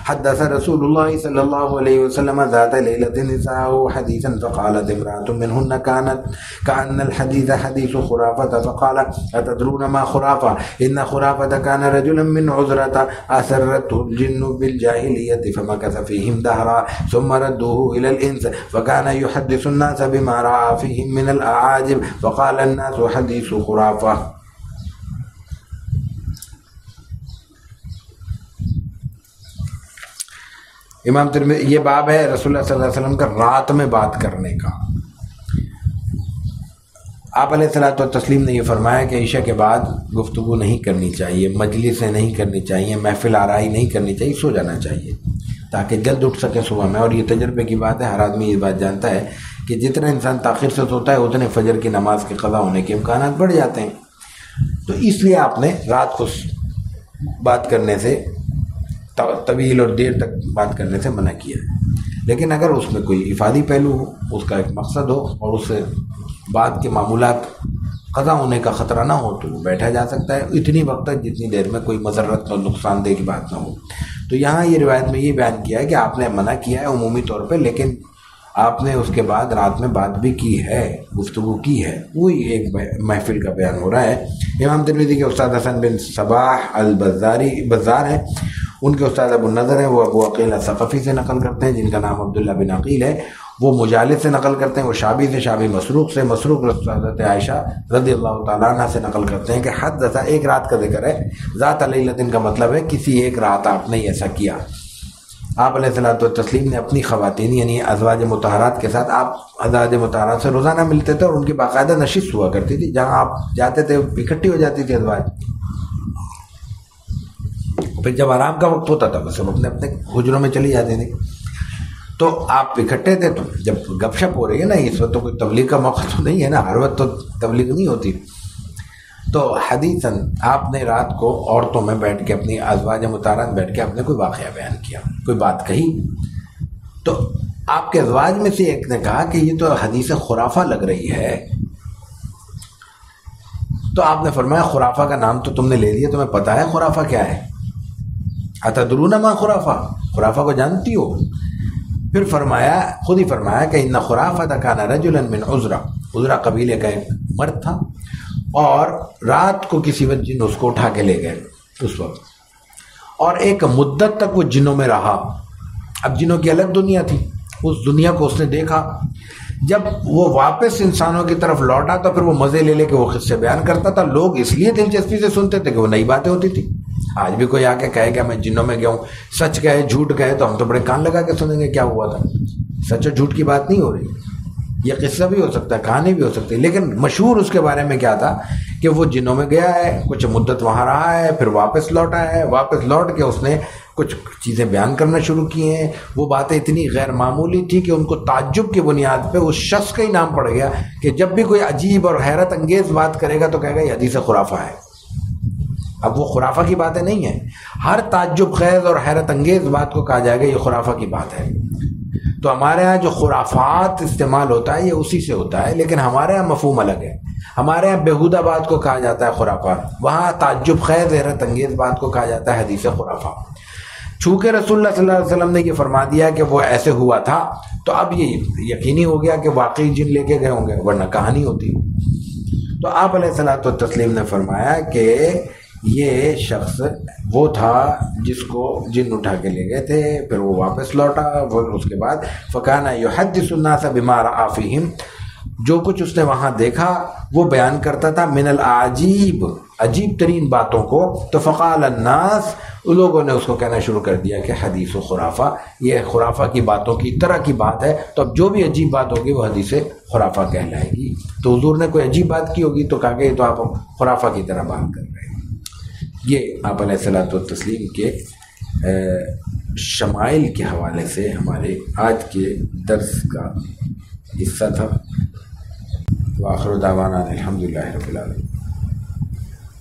حدث رسول الله صلى الله عليه وسلم ذات ليلة نساءه حديثا فقالت امرأة منهن كانت كأن الحديث حديث خرافة فقال أتدرون ما خرافة؟ إن خرافة كان رجلا من عذرة أسرته الجن بالجاهلية فمكث فيهم دهرا ثم ردوه إلى الإنس فكان يحدث الناس بما رأى فيهم من الأعاجب فقال الناس حديث خرافة۔ امام ترمذی، یہ باب ہے رسول اللہ صلی اللہ علیہ وسلم کا رات میں بات کرنے کا۔ آپ علیہ الصلوۃ والتسلیم نے یہ فرمایا کہ عشاء کے بعد گفتگو نہیں کرنی چاہیے، مجلسیں نہیں کرنی چاہیے، محفل آرائی نہیں کرنی چاہیے، سو جانا چاہیے تاکہ جلد اٹھ سکے صبح میں۔ اور یہ تجربے کی بات ہے، ہر آدمی یہ بات جانتا ہے کہ جتنا انسان تاخیر سے سوتا ہے اتنے فجر کی نماز کے قضا ہونے کے امکانات بڑھ جاتے ہیں۔ تو اس لیے آپ نے رات کو بات کرنے سے، طویل اور دیر تک بات کرنے سے منع کیا ہے۔ لیکن اگر اس میں کوئی افادی پہلو ہو، اس کا ایک مقصد ہو اور اس سے بعد کے معمولات قضا ہونے کا خطرہ نہ ہو تو وہ بیٹھا جا سکتا ہے اتنی وقت تک جتنی دیر میں کوئی مضرت اور نقصان دہ کی بات نہ ہو۔ تو یہاں یہ روایت میں یہ بیان کیا ہے کہ آپ نے منع کیا ہے عمومی طور پہ، لیکن آپ نے اس کے بعد رات میں بات بھی کی ہے، گفتگو کی ہے، وہی ایک محفل کا بیان ہو رہا ہے۔ امام ترمذی کے استاد حسن بن صباح بزار ہیں، ان کے استاد ابو النضر ہیں، وہ ابو عقیل الثقفی سے نقل کرتے ہیں جن کا نام عبداللہ بن عقیل ہے، وہ مجالد سے نقل کرتے ہیں، وہ شعبی سے، شعبی مسروق سے، مسروق حضرت عائشہ رضی اللہ تعالیٰ عنہ سے نقل کرتے ہیں کہ حدث، ایک رات کا ذکر ہے، ذات لیلۃ کا مطلب ہے کسی ایک رات آپ نے ایسا کیا۔ آپ علیہ الصلوۃ والتسلیم نے اپنی خواتین یعنی ازواج مطہرات کے ساتھ، آپ ازواج مطہرات سے روزانہ ملتے تھے اور ان کی باقاعدہ نشست ہوا کرتی تھی، جہاں آپ جاتے تھے اکٹھی ہو جاتی تھی ازواج۔ پھر جب آرام کا وقت ہوتا تھا بس ہم اپنے اپنے حجروں میں چلی جاتی تھی، تو آپ اکٹھے تھے، تو جب گپ شپ ہو رہی ہے نا، اس وقت تو کوئی تبلیغ کا موقع تو نہیں ہے نا، ہر وقت تو تبلیغ نہیں ہوتی، تو حدیثاً آپ نے رات کو عورتوں میں بیٹھ کے، اپنی ازواج مطہرات بیٹھ کے آپ نے کوئی واقعہ بیان کیا، کوئی بات کہی، تو آپ کے ازواج میں سے ایک نے کہا کہ یہ تو حدیث خرافہ لگ رہی ہے۔ تو آپ نے فرمایا خرافہ کا نام تو تم نے لے لیا، تمہیں پتہ ہے خرافہ کیا ہے؟ اتدرون ما خرافہ، خرافہ کو جانتی ہو؟ پھر فرمایا، خود ہی فرمایا کہ ان خرافہ کان رجلا من عذرا، عذرا قبیلے کا ایک مرد تھا اور رات کو کسی وقت جن اس کو اٹھا کے لے گئے اس وقت، اور ایک مدت تک وہ جنوں میں رہا۔ اب جنوں کی الگ دنیا تھی، اس دنیا کو اس نے دیکھا، جب وہ واپس انسانوں کی طرف لوٹا تو پھر وہ مزے لے لے کے وہ قصے بیان کرتا تھا، لوگ اس لیے دلچسپی سے سنتے تھے کہ وہ نئی باتیں ہوتی تھی۔ آج بھی کوئی آ کے کہے کہ میں جنوں میں گیا ہوں، سچ کہے جھوٹ کہے تو ہم تو بڑے کان لگا کے سنیں گے کیا ہوا تھا۔ سچ اور جھوٹ کی بات نہیں ہو رہی، یہ قصہ بھی ہو سکتا ہے، کہانی بھی ہو سکتی ہے، لیکن مشہور اس کے بارے میں کیا تھا کہ وہ جنوں میں گیا ہے، کچھ مدت وہاں رہا ہے، پھر واپس لوٹا ہے، واپس لوٹ کے اس نے کچھ چیزیں بیان کرنا شروع کی ہیں۔ وہ باتیں اتنی غیر معمولی تھی کہ ان کو تعجب کی بنیاد پہ اس شخص کا ہی نام پڑ گیا کہ جب بھی کوئی عجیب اور حیرت انگیز بات کرے گا تو کہے گا یہ حدیث خرافہ ہے۔ اب وہ خرافہ کی باتیں نہیں ہیں، ہر تعجب خیز اور حیرت انگیز بات کو کہا جائے گا یہ خرافہ کی بات ہے۔ تو ہمارے ہاں جو خرافات استعمال ہوتا ہے یہ اسی سے ہوتا ہے، لیکن ہمارے ہاں مفہوم الگ ہے۔ ہمارے ہاں بےہودہ بات کو کہا جاتا ہے خرافات، وہاں تعجب خیز حیرت انگیز بات کو کہا جاتا ہے حدیث خرافہ۔ چونکہ رسول اللہ صلی اللہ علیہ وسلم نے یہ فرما دیا کہ وہ ایسے ہوا تھا تو اب یہ یقینی ہو گیا کہ واقعی جن لے کے گئے ہوں گے، ورنہ کہانی ہوتی۔ تو آپ علیہ الصلوۃ والتسلیم نے فرمایا کہ یہ شخص وہ تھا جس کو جن اٹھا کے لے گئے تھے، پھر وہ واپس لوٹا، اور اس کے بعد فَكَانَ يُحَدِّثُ النَّاسَ بِمَا رَأَىٰ فِيهِمْ، جو کچھ اس نے وہاں دیکھا وہ بیان کرتا تھا، من العجیب، عجیب ترین باتوں کو۔ تو فقال الناس، لوگوں نے اس کو کہنا شروع کر دیا کہ حدیث و خرافہ، یہ خرافہ کی باتوں کی طرح کی بات ہے، تو اب جو بھی عجیب بات ہوگی وہ حدیث خرافہ کہلائے گی۔ تو حضور نے کوئی عجیب بات کی ہوگی تو کہا کہ یہ تو آپ خرافہ کی طرح بات کر رہے ہیں۔ یہ آپ علیہ الصلوۃ والتسلیم کے شمائل کے حوالے سے ہمارے آج کے درس کا حصہ تھا۔ وآخر دعوانا الحمدللہ رب العالمین۔